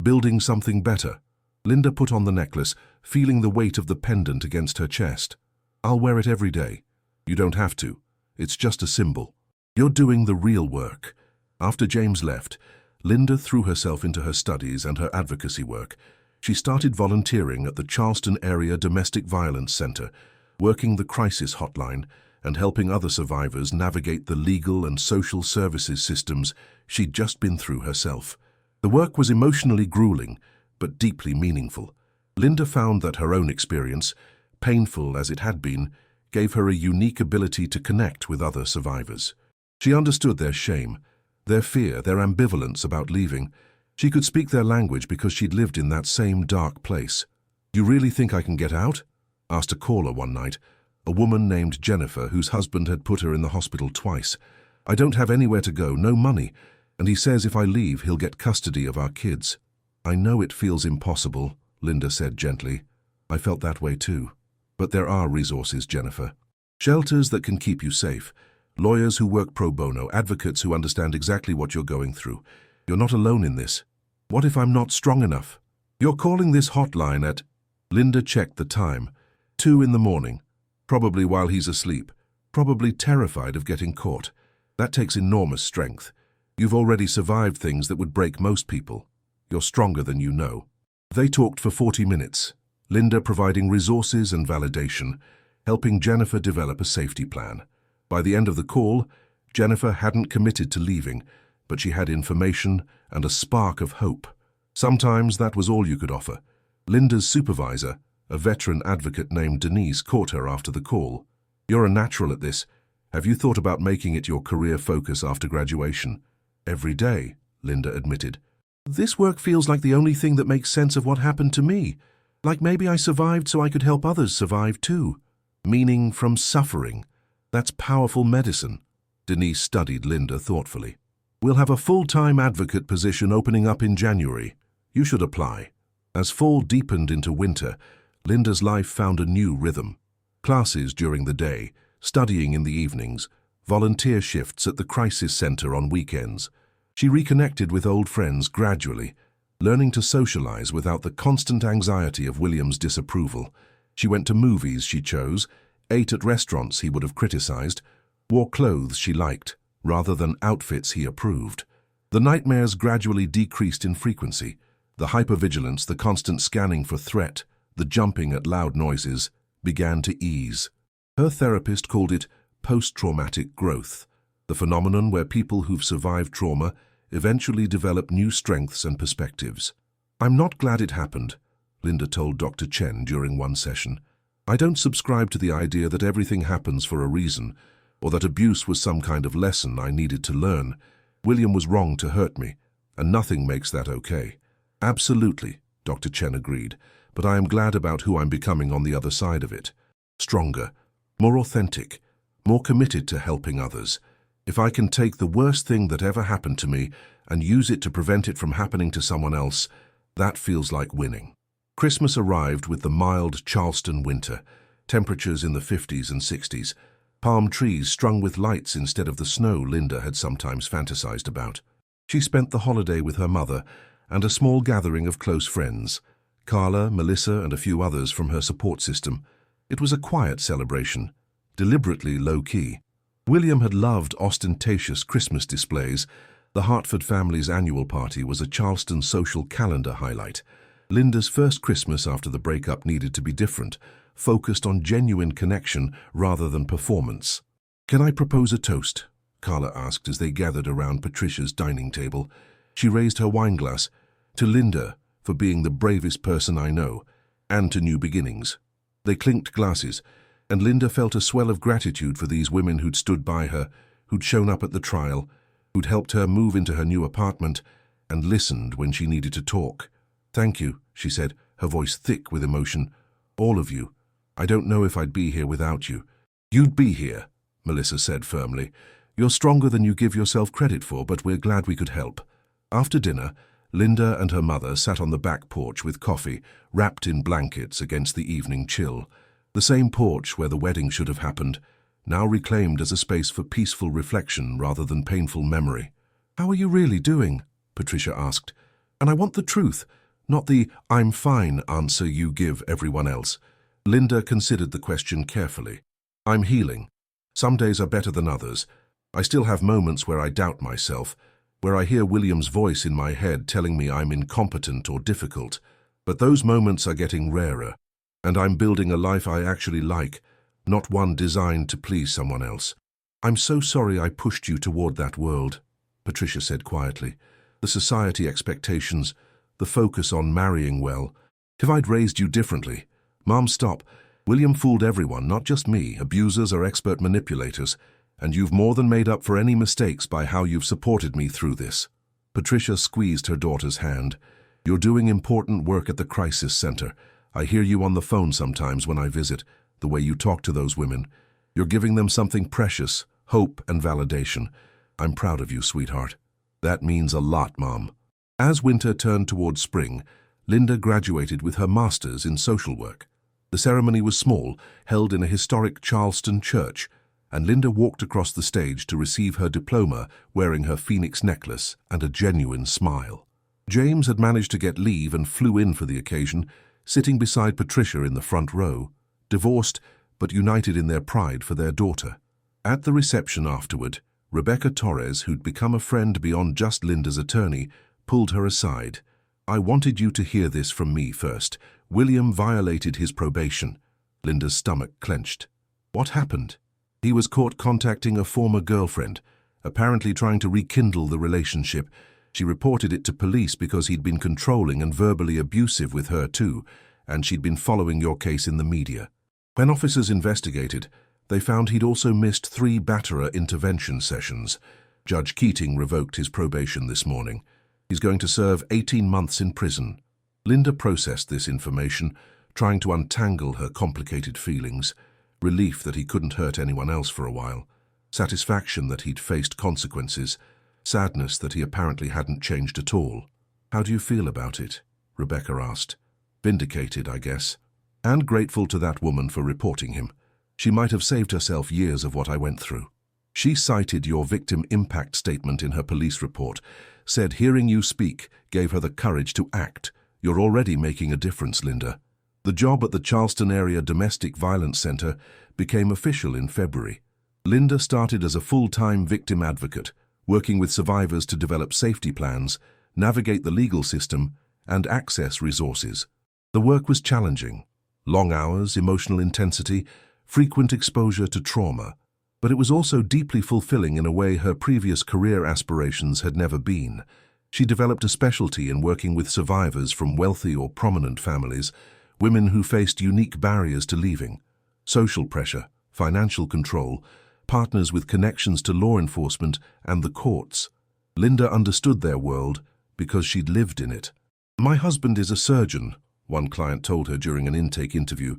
Speaker 1: building something better." Linda put on the necklace, feeling the weight of the pendant against her chest. "I'll wear it every day." "You don't have to. It's just a symbol. You're doing the real work." After James left, Linda threw herself into her studies and her advocacy work. She started volunteering at the Charleston Area Domestic Violence Center, working the crisis hotline and helping other survivors navigate the legal and social services systems she'd just been through herself. The work was emotionally grueling, but deeply meaningful. Linda found that her own experience, painful as it had been, gave her a unique ability to connect with other survivors. She understood their shame, their fear, their ambivalence about leaving. She could speak their language because she'd lived in that same dark place. "You really think I can get out?" asked a caller one night, a woman named Jennifer whose husband had put her in the hospital twice. "I don't have anywhere to go, no money, and he says if I leave, he'll get custody of our kids." "I know it feels impossible," Linda said gently. "I felt that way too. But there are resources, Jennifer. Shelters that can keep you safe, lawyers who work pro bono, advocates who understand exactly what you're going through. You're not alone in this." "What if I'm not strong enough?" "You're calling this hotline at—" Linda checked the time. 2 in the morning. Probably while he's asleep. Probably terrified of getting caught. That takes enormous strength. You've already survived things that would break most people. You're stronger than you know. They talked for 40 minutes, Linda providing resources and validation, helping Jennifer develop a safety plan. By the end of the call, Jennifer hadn't committed to leaving, but she had information and a spark of hope. Sometimes that was all you could offer. Linda's supervisor, a veteran advocate named Denise, caught her after the call. You're a natural at this. Have you thought about making it your career focus after graduation? Every day, Linda admitted. This work feels like the only thing that makes sense of what happened to me. Like maybe I survived so I could help others survive too. Meaning from suffering. That's powerful medicine. Denise studied Linda thoughtfully. We'll have a full-time advocate position opening up in January. You should apply. As fall deepened into winter, Linda's life found a new rhythm. Classes during the day, studying in the evenings, volunteer shifts at the crisis center on weekends. She reconnected with old friends gradually, learning to socialize without the constant anxiety of William's disapproval. She went to movies she chose, ate at restaurants he would have criticized, wore clothes she liked, rather than outfits he approved. The nightmares gradually decreased in frequency. The hypervigilance, the constant scanning for threat, the jumping at loud noises, began to ease. Her therapist called it post-traumatic growth, the phenomenon where people who've survived trauma eventually develop new strengths and perspectives. I'm not glad it happened, Linda told Dr. Chen during one session. I don't subscribe to the idea that everything happens for a reason, or that abuse was some kind of lesson I needed to learn. William was wrong to hurt me, and nothing makes that okay. Absolutely, Dr. Chen agreed, but I am glad about who I'm becoming on the other side of it. Stronger, more authentic, more committed to helping others. If I can take the worst thing that ever happened to me and use it to prevent it from happening to someone else, that feels like winning. Christmas arrived with the mild Charleston winter, temperatures in the 50s and 60s, palm trees strung with lights instead of the snow Linda had sometimes fantasized about. She spent the holiday with her mother and a small gathering of close friends, Carla, Melissa, and a few others from her support system. It was a quiet celebration, deliberately low-key. William had loved ostentatious Christmas displays. The Hartford family's annual party was a Charleston social calendar highlight. Linda's first Christmas after the breakup needed to be different, focused on genuine connection rather than performance. Can I propose a toast? Carla asked as they gathered around Patricia's dining table. She raised her wineglass. To Linda, for being the bravest person I know, and to new beginnings. They clinked glasses, and Linda felt a swell of gratitude for these women who'd stood by her, who'd shown up at the trial, who'd helped her move into her new apartment, and listened when she needed to talk. Thank you, she said, her voice thick with emotion. All of you. I don't know if I'd be here without you. You'd be here, Melissa said firmly. You're stronger than you give yourself credit for, but we're glad we could help. After dinner, Linda and her mother sat on the back porch with coffee, wrapped in blankets against the evening chill. The same porch where the wedding should have happened, now reclaimed as a space for peaceful reflection rather than painful memory. How are you really doing? Patricia asked. And I want the truth, not the "I'm fine" answer you give everyone else. Linda considered the question carefully. I'm healing. Some days are better than others. I still have moments where I doubt myself, where I hear William's voice in my head telling me I'm incompetent or difficult. But those moments are getting rarer, and I'm building a life I actually like, not one designed to please someone else. I'm so sorry I pushed you toward that world, Patricia said quietly. The society expectations, the focus on marrying well. If I'd raised you differently. Mom, stop. William fooled everyone, not just me. Abusers are expert manipulators, and you've more than made up for any mistakes by how you've supported me through this. Patricia squeezed her daughter's hand. You're doing important work at the crisis center. I hear you on the phone sometimes when I visit, the way you talk to those women. You're giving them something precious, hope and validation. I'm proud of you, sweetheart. That means a lot, Mom. As winter turned towards spring, Linda graduated with her master's in social work. The ceremony was small, held in a historic Charleston church, and Linda walked across the stage to receive her diploma wearing her phoenix necklace and a genuine smile. James had managed to get leave and flew in for the occasion, sitting beside Patricia in the front row, divorced but united in their pride for their daughter. At the reception afterward, Rebecca Torres, who'd become a friend beyond just Linda's attorney, pulled her aside. I wanted you to hear this from me first. William violated his probation. Linda's stomach clenched. What happened? He was caught contacting a former girlfriend, apparently trying to rekindle the relationship. She reported it to police because he'd been controlling and verbally abusive with her too, and she'd been following your case in the media. When officers investigated, They found he'd also missed 3 batterer intervention sessions. Judge Keating revoked his probation this morning. He's going to serve 18 months in prison. Linda processed this information, trying to untangle her complicated feelings. Relief that he couldn't hurt anyone else for a while. Satisfaction that he'd faced consequences. Sadness that he apparently hadn't changed at all. "How do you feel about it?" Rebecca asked. "Vindicated, I guess. And grateful to that woman for reporting him. She might have saved herself years of what I went through." She cited your victim impact statement in her police report, said hearing you speak gave her the courage to act. "You're already making a difference, Linda." The job at the Charleston Area Domestic Violence Center became official in February. Linda started as a full-time victim advocate, working with survivors to develop safety plans, navigate the legal system, and access resources. The work was challenging. Long hours, emotional intensity, frequent exposure to trauma. But it was also deeply fulfilling in a way her previous career aspirations had never been. She developed a specialty in working with survivors from wealthy or prominent families, women who faced unique barriers to leaving, social pressure, financial control, partners with connections to law enforcement and the courts. Linda understood their world because she'd lived in it. "My husband is a surgeon," one client told her during an intake interview.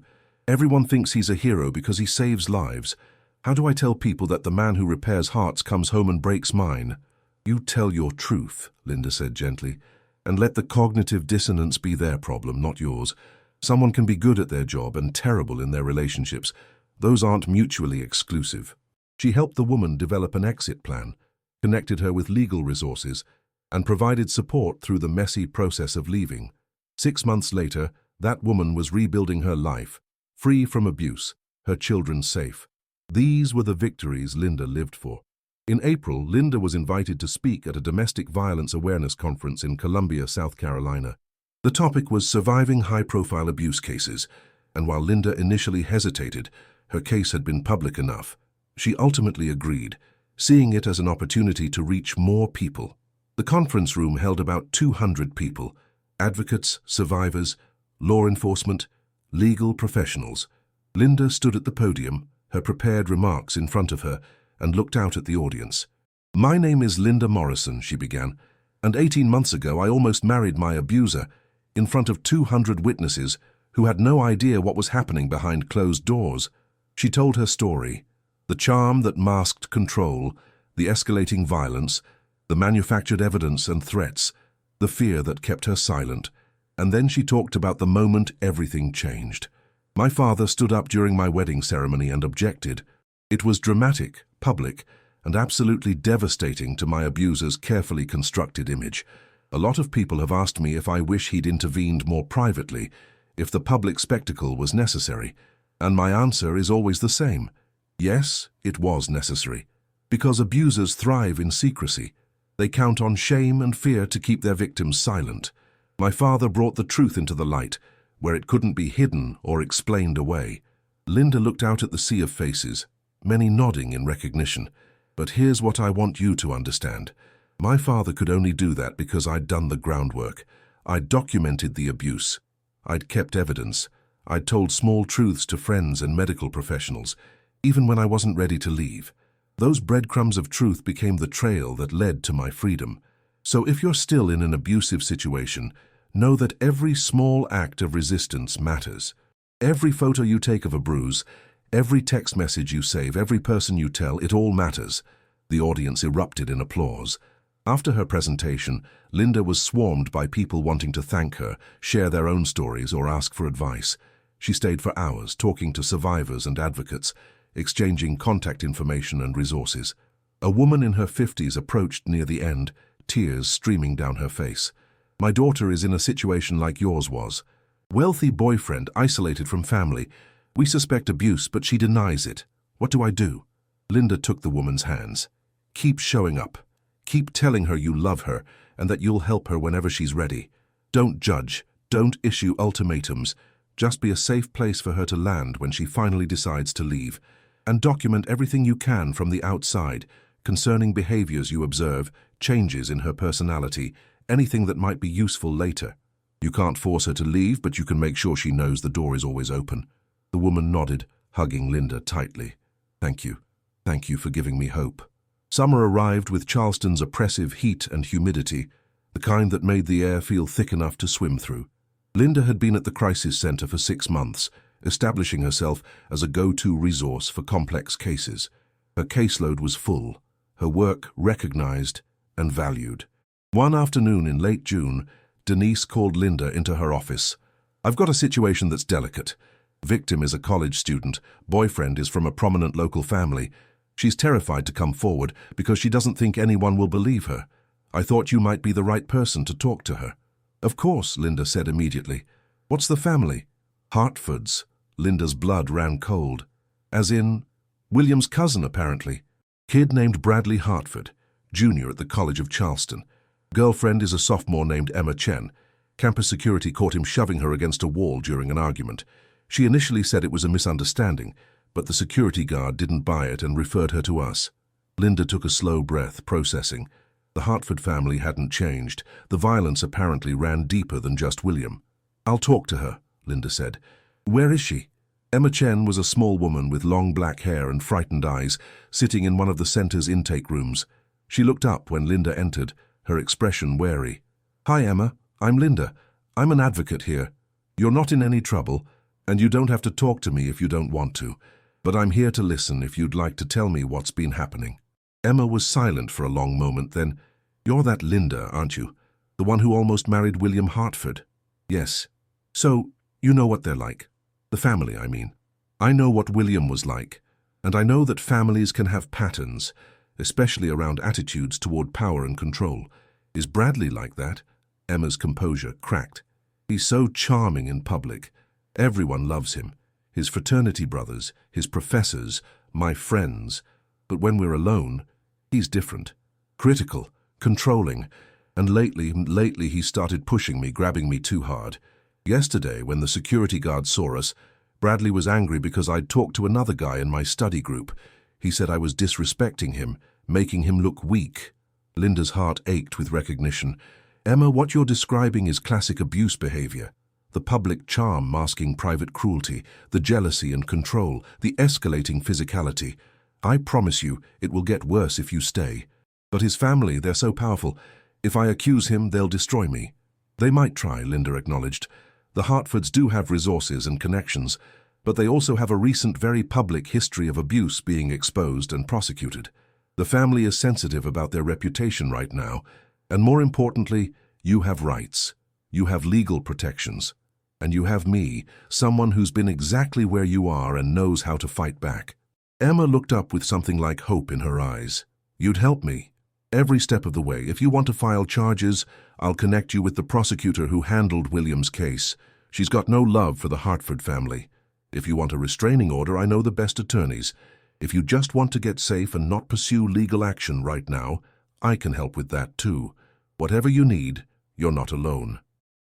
Speaker 1: "Everyone thinks he's a hero because he saves lives. How do I tell people that the man who repairs hearts comes home and breaks mine?" "You tell your truth," Linda said gently, "and let the cognitive dissonance be their problem, not yours. Someone can be good at their job and terrible in their relationships. Those aren't mutually exclusive." She helped the woman develop an exit plan, connected her with legal resources, and provided support through the messy process of leaving. 6 months later, that woman was rebuilding her life, free from abuse, her children safe. These were the victories Linda lived for. In April, Linda was invited to speak at a domestic violence awareness conference in Columbia, South Carolina. The topic was surviving high-profile abuse cases, and while Linda initially hesitated, her case had been public enough. She ultimately agreed, seeing it as an opportunity to reach more people. The conference room held about 200 people, advocates, survivors, law enforcement, legal professionals. Linda stood at the podium, her prepared remarks in front of her, and looked out at the audience. "My name is Linda Morrison," she began, "and 18 months ago I almost married my abuser in front of 200 witnesses who had no idea what was happening behind closed doors." She told her story, the charm that masked control, the escalating violence, the manufactured evidence and threats, the fear that kept her silent, and then she talked about the moment everything changed. "My father stood up during my wedding ceremony and objected. It was dramatic, public, and absolutely devastating to my abuser's carefully constructed image. A lot of people have asked me if I wish he'd intervened more privately, if the public spectacle was necessary, and my answer is always the same. Yes, it was necessary. Because abusers thrive in secrecy. They count on shame and fear to keep their victims silent. My father brought the truth into the light, where it couldn't be hidden or explained away." Linda looked out at the sea of faces, many nodding in recognition. "But here's what I want you to understand. My father could only do that because I'd done the groundwork. I'd documented the abuse. I'd kept evidence. I'd told small truths to friends and medical professionals, even when I wasn't ready to leave. Those breadcrumbs of truth became the trail that led to my freedom. So if you're still in an abusive situation, know that every small act of resistance matters. Every photo you take of a bruise, every text message you save, every person you tell, it all matters." The audience erupted in applause. After her presentation, Linda was swarmed by people wanting to thank her, share their own stories, or ask for advice. She stayed for hours, talking to survivors and advocates, exchanging contact information and resources. A woman in her 50s approached near the end, tears streaming down her face. "My daughter is in a situation like yours was. Wealthy boyfriend, isolated from family. We suspect abuse, but she denies it. What do I do?" Linda took the woman's hands. "Keep showing up. Keep telling her you love her and that you'll help her whenever she's ready. Don't judge. Don't issue ultimatums. Just be a safe place for her to land when she finally decides to leave. And document everything you can from the outside concerning behaviors you observe, changes in her personality, anything that might be useful later. You can't force her to leave, but you can make sure she knows the door is always open." The woman nodded, hugging Linda tightly. Thank you. Thank you for giving me hope. Summer arrived with Charleston's oppressive heat and humidity, the kind that made the air feel thick enough to swim through. Linda had been at the crisis center for 6 months, establishing herself as a go-to resource for complex cases. Her caseload was full, her work recognized and valued. One afternoon in late June, Denise called Linda into her office. "I've got a situation that's delicate. Victim is a college student, boyfriend is from a prominent local family. She's terrified to come forward because she doesn't think anyone will believe her. I thought you might be the right person to talk to her." "Of course," Linda said immediately. "What's the family?" "Hartfords." Linda's blood ran cold. "As in, William's cousin, apparently. Kid named Bradley Hartford, junior at the College of Charleston. Girlfriend is a sophomore named Emma Chen. Campus security caught him shoving her against a wall during an argument. She initially said it was a misunderstanding, but the security guard didn't buy it and referred her to us." Linda took a slow breath, processing. The Hartford family hadn't changed. The violence apparently ran deeper than just William. "I'll talk to her," Linda said. "Where is she?" Emma Chen was a small woman with long black hair and frightened eyes, sitting in one of the center's intake rooms. She looked up when Linda entered, her expression wary. "Hi, Emma. I'm Linda. I'm an advocate here. You're not in any trouble, and you don't have to talk to me if you don't want to. But I'm here to listen if you'd like to tell me what's been happening." Emma was silent for a long moment, then, "You're that Linda, aren't you? The one who almost married William Hartford?" "Yes." "So, you know what they're like. The family, I mean." "I know what William was like, and I know that families can have patterns, especially around attitudes toward power and control. Is Bradley like that?" Emma's composure cracked. "He's so charming in public. Everyone loves him. His fraternity brothers, his professors, my friends. But when we're alone, he's different. Critical, controlling, and lately he started pushing me, grabbing me too hard. Yesterday, when the security guard saw us, Bradley was angry because I'd talked to another guy in my study group. He said I was disrespecting him, making him look weak." Linda's heart ached with recognition. "Emma, what you're describing is classic abuse behavior. The public charm masking private cruelty, the jealousy and control, the escalating physicality. I promise you, it will get worse if you stay. But his family, they're so powerful. If I accuse him, they'll destroy me." "They might try," Linda acknowledged. "The Hartfords do have resources and connections, but they also have a recent, very public history of abuse being exposed and prosecuted. The family is sensitive about their reputation right now, and more importantly, you have rights. You have legal protections. And you have me, someone who's been exactly where you are and knows how to fight back." Emma looked up with something like hope in her eyes. "You'd help me. Every step of the way. If you want to file charges, I'll connect you with the prosecutor who handled William's case. She's got no love for the Hartford family. If you want a restraining order, I know the best attorneys. If you just want to get safe and not pursue legal action right now, I can help with that too. Whatever you need, you're not alone."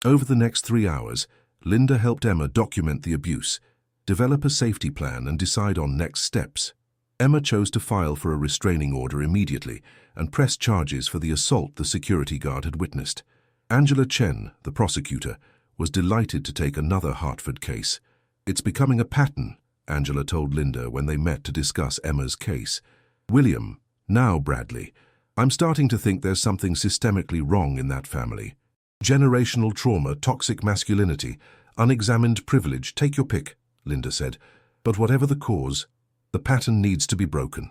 Speaker 1: Over the next 3 hours, Linda helped Emma document the abuse, develop a safety plan, and decide on next steps. Emma chose to file for a restraining order immediately and press charges for the assault the security guard had witnessed. Angela Chen, the prosecutor, was delighted to take another Hartford case. "It's becoming a pattern," Angela told Linda when they met to discuss Emma's case. "William, now Bradley. I'm starting to think there's something systemically wrong in that family. Generational trauma, toxic masculinity, unexamined privilege, take your pick," Linda said. "But whatever the cause, the pattern needs to be broken."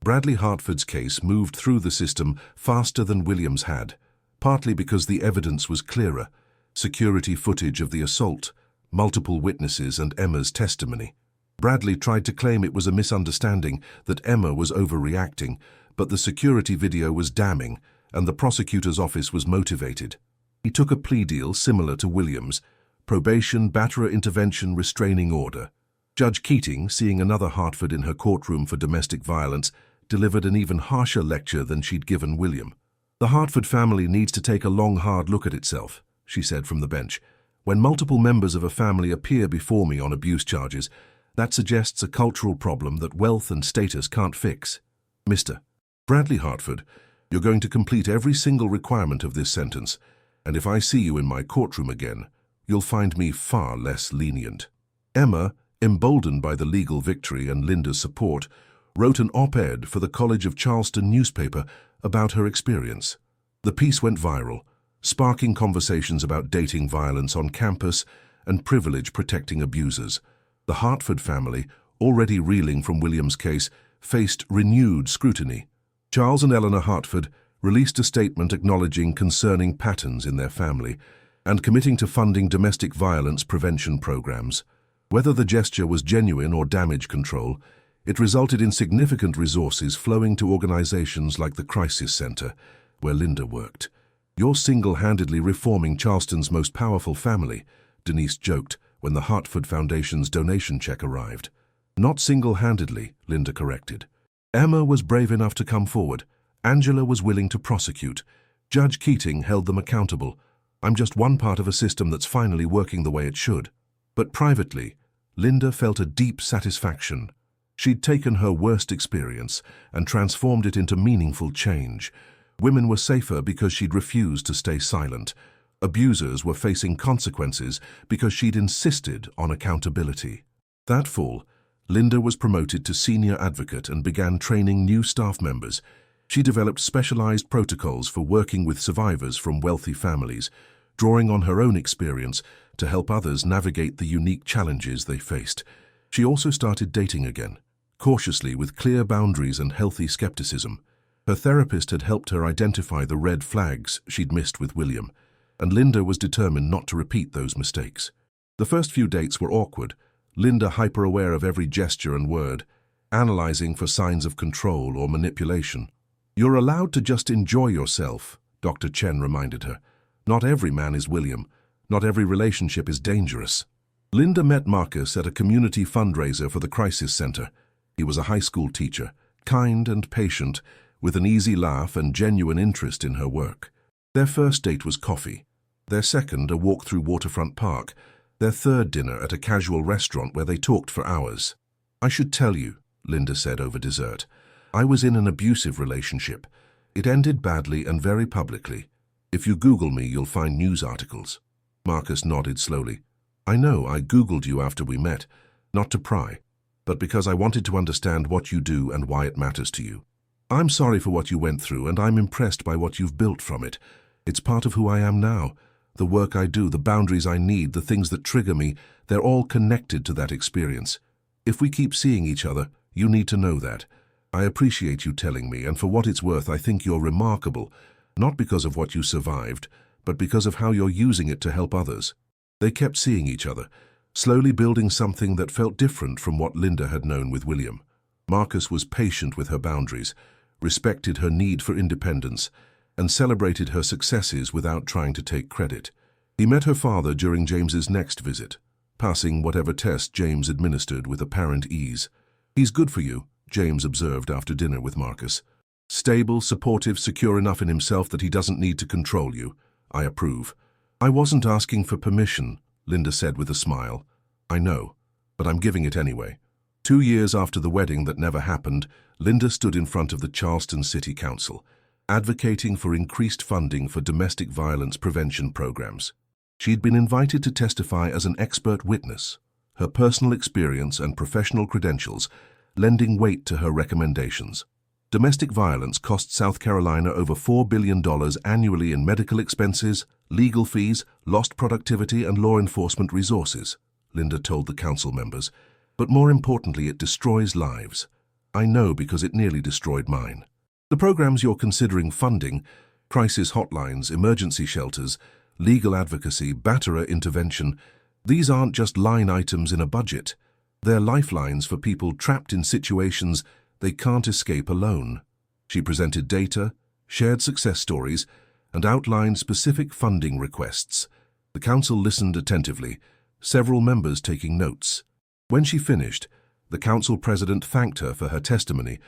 Speaker 1: Bradley Hartford's case moved through the system faster than William's had, partly because the evidence was clearer: security footage of the assault, multiple witnesses, and Emma's testimony. Bradley tried to claim it was a misunderstanding, that Emma was overreacting, but the security video was damning, and the prosecutor's office was motivated. He took a plea deal similar to William's: probation, batterer intervention, restraining order. Judge Keating, seeing another Hartford in her courtroom for domestic violence, delivered an even harsher lecture than she'd given William. "The Hartford family needs to take a long, hard look at itself," she said from the bench. "When multiple members of a family appear before me on abuse charges, that suggests a cultural problem that wealth and status can't fix. Mr. Bradley Hartford, you're going to complete every single requirement of this sentence, and if I see you in my courtroom again, you'll find me far less lenient." Emma, emboldened by the legal victory and Linda's support, wrote an op-ed for the College of Charleston newspaper about her experience. The piece went viral, sparking conversations about dating violence on campus and privilege protecting abusers. The Hartford family, already reeling from William's case, faced renewed scrutiny. Charles and Eleanor Hartford released a statement acknowledging concerning patterns in their family and committing to funding domestic violence prevention programs. Whether the gesture was genuine or damage control, it resulted in significant resources flowing to organizations like the Crisis Center, where Linda worked. "You're single-handedly reforming Charleston's most powerful family," Denise joked when the Hartford Foundation's donation check arrived. "Not single-handedly," Linda corrected. Emma was brave enough to come forward. Angela was willing to prosecute. Judge Keating held them accountable. "I'm just one part of a system that's finally working the way it should." But privately, Linda felt a deep satisfaction. She'd taken her worst experience and transformed it into meaningful change. Women were safer because she'd refused to stay silent. Abusers were facing consequences because she'd insisted on accountability. That fall, Linda was promoted to senior advocate and began training new staff members. She developed specialized protocols for working with survivors from wealthy families, drawing on her own experience to help others navigate the unique challenges they faced. She also started dating again, cautiously with clear boundaries and healthy skepticism. Her therapist had helped her identify the red flags she'd missed with William, and Linda was determined not to repeat those mistakes. The first few dates were awkward, Linda hyper-aware of every gesture and word, analyzing for signs of control or manipulation. "You're allowed to just enjoy yourself," Dr. Chen reminded her. "Not every man is William. Not every relationship is dangerous." Linda met Marcus at a community fundraiser for the Crisis Center. He was a high school teacher, kind and patient, with an easy laugh and genuine interest in her work. Their first date was coffee. Their second, a walk through Waterfront Park. Their third, dinner at a casual restaurant where they talked for hours. "I should tell you," Linda said over dessert, "I was in an abusive relationship. It ended badly and very publicly. If you Google me, you'll find news articles." Marcus nodded slowly. "I know, I Googled you after we met, not to pry, but because I wanted to understand what you do and why it matters to you. I'm sorry for what you went through, and I'm impressed by what you've built from it. It's part of who I am now. The work I do, the boundaries I need, the things that trigger me, they're all connected to that experience. If we keep seeing each other, you need to know that. I appreciate you telling me, and for what it's worth, I think you're remarkable, not because of what you survived, but because of how you're using it to help others." They kept seeing each other, slowly building something that felt different from what Linda had known with William. Marcus was patient with her boundaries, respected her need for independence, and celebrated her successes without trying to take credit. He met her father during James's next visit, passing whatever test James administered with apparent ease. "He's good for you," James observed after dinner with Marcus. "Stable, supportive, secure enough in himself that he doesn't need to control you. I approve." "I wasn't asking for permission," Linda said with a smile. "I know, but I'm giving it anyway." 2 years after the wedding that never happened, Linda stood in front of the Charleston City Council, advocating for increased funding for domestic violence prevention programs. She'd been invited to testify as an expert witness, her personal experience and professional credentials lending weight to her recommendations. Domestic violence costs South Carolina over $4 billion annually in medical expenses, legal fees, lost productivity, and law enforcement resources, Linda told the council members. But more importantly, it destroys lives. I know because it nearly destroyed mine. The programs you're considering funding, crisis hotlines, emergency shelters, legal advocacy, batterer intervention, these aren't just line items in a budget. They're lifelines for people trapped in situations they can't escape alone. She presented data, shared success stories, and outlined specific funding requests. The council listened attentively, several members taking notes. When she finished, the council president thanked her for her testimony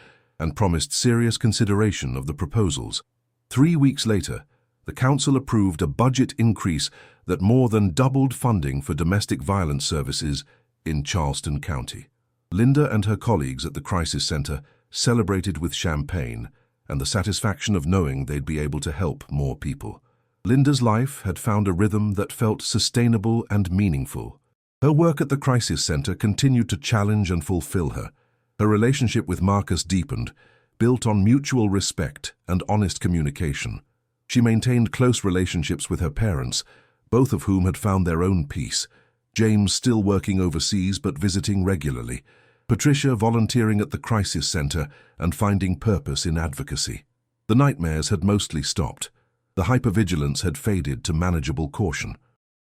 Speaker 1: and promised serious consideration of the proposals. 3 weeks later, the council approved a budget increase that more than doubled funding for domestic violence services in Charleston County. Linda and her colleagues at the Crisis Center celebrated with champagne and the satisfaction of knowing they'd be able to help more people. Linda's life had found a rhythm that felt sustainable and meaningful. Her work at the Crisis Center continued to challenge and fulfill her. Her relationship with Marcus deepened, built on mutual respect and honest communication. She maintained close relationships with her parents, both of whom had found their own peace. James still working overseas but visiting regularly. Patricia volunteering at the crisis center and finding purpose in advocacy. The nightmares had mostly stopped. The hypervigilance had faded to manageable caution.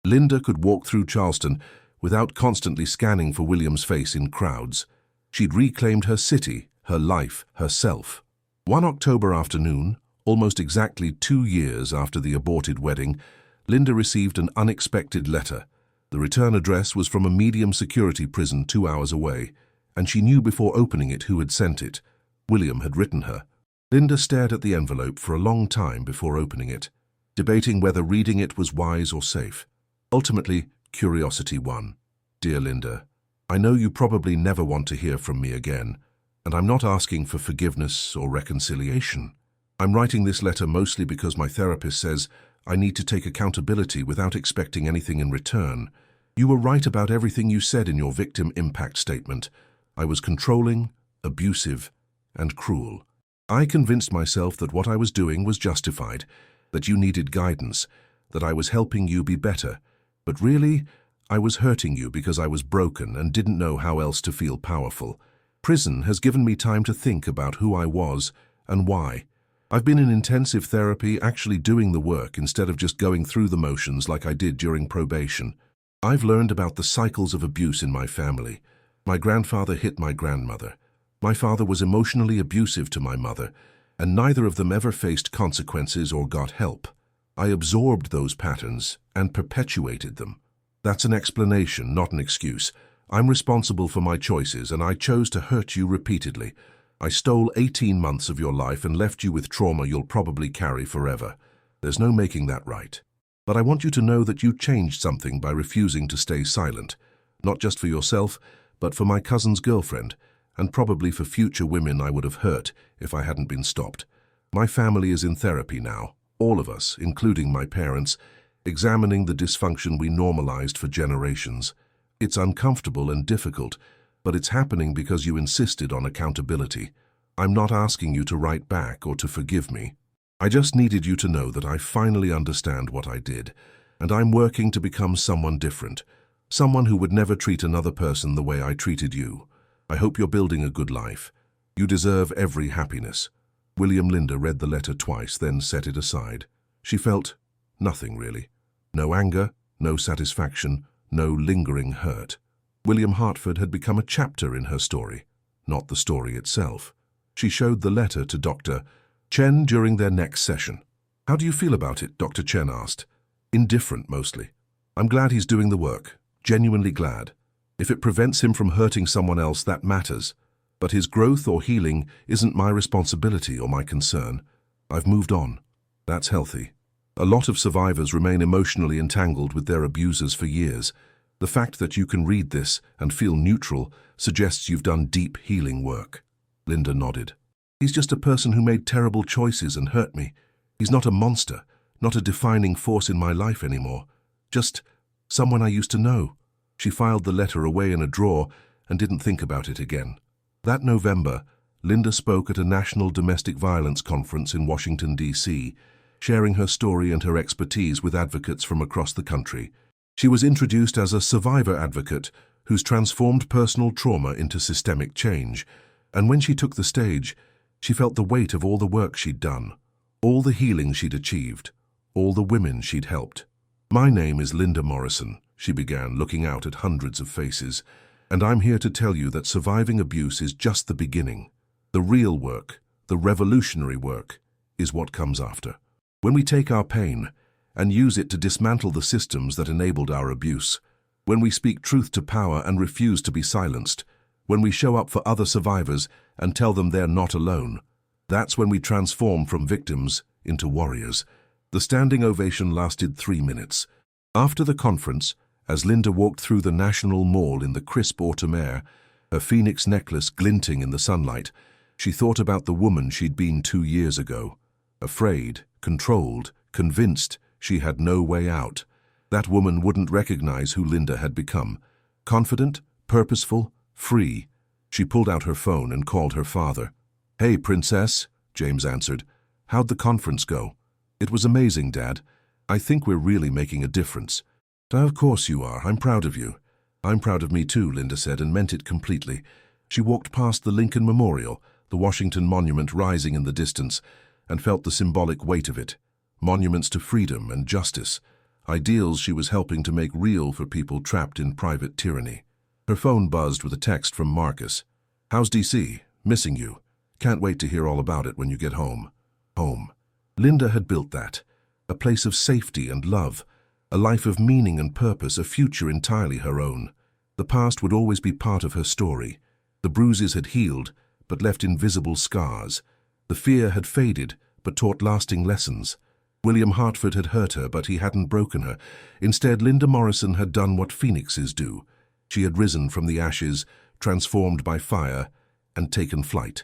Speaker 1: Linda could walk through Charleston without constantly scanning for William's face in crowds. She'd reclaimed her city, her life, herself. One October afternoon, almost exactly 2 years after the aborted wedding, Linda received an unexpected letter. The return address was from a medium-security prison 2 hours away, and she knew before opening it who had sent it. William had written her. Linda stared at the envelope for a long time before opening it, debating whether reading it was wise or safe. Ultimately, curiosity won. Dear Linda, I know you probably never want to hear from me again, and I'm not asking for forgiveness or reconciliation. I'm writing this letter mostly because my therapist says I need to take accountability without expecting anything in return. You were right about everything you said in your victim impact statement. I was controlling, abusive, and cruel. I convinced myself that what I was doing was justified, that you needed guidance, that I was helping you be better. But really, I was hurting you because I was broken and didn't know how else to feel powerful. Prison has given me time to think about who I was and why. I've been in intensive therapy, actually doing the work instead of just going through the motions like I did during probation. I've learned about the cycles of abuse in my family. My grandfather hit my grandmother. My father was emotionally abusive to my mother, and neither of them ever faced consequences or got help. I absorbed those patterns and perpetuated them. That's an explanation, not an excuse. I'm responsible for my choices, and I chose to hurt you repeatedly. I stole 18 months of your life and left you with trauma you'll probably carry forever. There's no making that right. But I want you to know that you changed something by refusing to stay silent, not just for yourself, but for my cousin's girlfriend, and probably for future women I would have hurt if I hadn't been stopped. My family is in therapy now, all of us, including my parents, examining the dysfunction we normalized for generations. It's uncomfortable and difficult, but it's happening because you insisted on accountability. I'm not asking you to write back or to forgive me. I just needed you to know that I finally understand what I did, and I'm working to become someone different, someone who would never treat another person the way I treated you. I hope you're building a good life. You deserve every happiness. William. Linda read the letter twice, then set it aside. She felt nothing really. No anger, no satisfaction, no lingering hurt. William Hartford had become a chapter in her story, not the story itself. She showed the letter to Dr. Chen during their next session. How do you feel about it? Dr. Chen asked. Indifferent, mostly. I'm glad he's doing the work. Genuinely glad. If it prevents him from hurting someone else, that matters. But his growth or healing isn't my responsibility or my concern. I've moved on. That's healthy. A lot of survivors remain emotionally entangled with their abusers for years. The fact that you can read this and feel neutral suggests you've done deep healing work. Linda nodded. He's just a person who made terrible choices and hurt me. He's not a monster, not a defining force in my life anymore. Just someone I used to know. She filed the letter away in a drawer and didn't think about it again. That November, Linda spoke at a national domestic violence conference in Washington, D.C., sharing her story and her expertise with advocates from across the country. She was introduced as a survivor advocate who's transformed personal trauma into systemic change, and when she took the stage, she felt the weight of all the work she'd done, all the healing she'd achieved, all the women she'd helped. My name is Linda Morrison, she began, looking out at hundreds of faces, and I'm here to tell you that surviving abuse is just the beginning. The real work, the revolutionary work, is what comes after. When we take our pain and use it to dismantle the systems that enabled our abuse, when we speak truth to power and refuse to be silenced, when we show up for other survivors and tell them they're not alone, that's when we transform from victims into warriors. The standing ovation lasted 3 minutes. After the conference, as Linda walked through the National Mall in the crisp autumn air, her phoenix necklace glinting in the sunlight, she thought about the woman she'd been 2 years ago. Afraid, controlled, convinced she had no way out. That woman wouldn't recognize who Linda had become. Confident, purposeful, free. She pulled out her phone and called her father. "Hey, Princess," James answered. "How'd the conference go?" "It was amazing, Dad. I think we're really making a difference." "Of course you are. I'm proud of you." "I'm proud of me too," Linda said, and meant it completely. She walked past the Lincoln Memorial, the Washington Monument rising in the distance, and felt the symbolic weight of it. Monuments to freedom and justice, ideals she was helping to make real for people trapped in private tyranny. Her phone buzzed with a text from Marcus. "How's DC? Missing you. Can't wait to hear all about it when you get home." Home. Linda had built that. A place of safety and love, a life of meaning and purpose, a future entirely her own. The past would always be part of her story. The bruises had healed, but left invisible scars. The fear had faded, but taught lasting lessons. William Hartford had hurt her, but he hadn't broken her. Instead, Linda Morrison had done what phoenixes do. She had risen from the ashes, transformed by fire, and taken flight.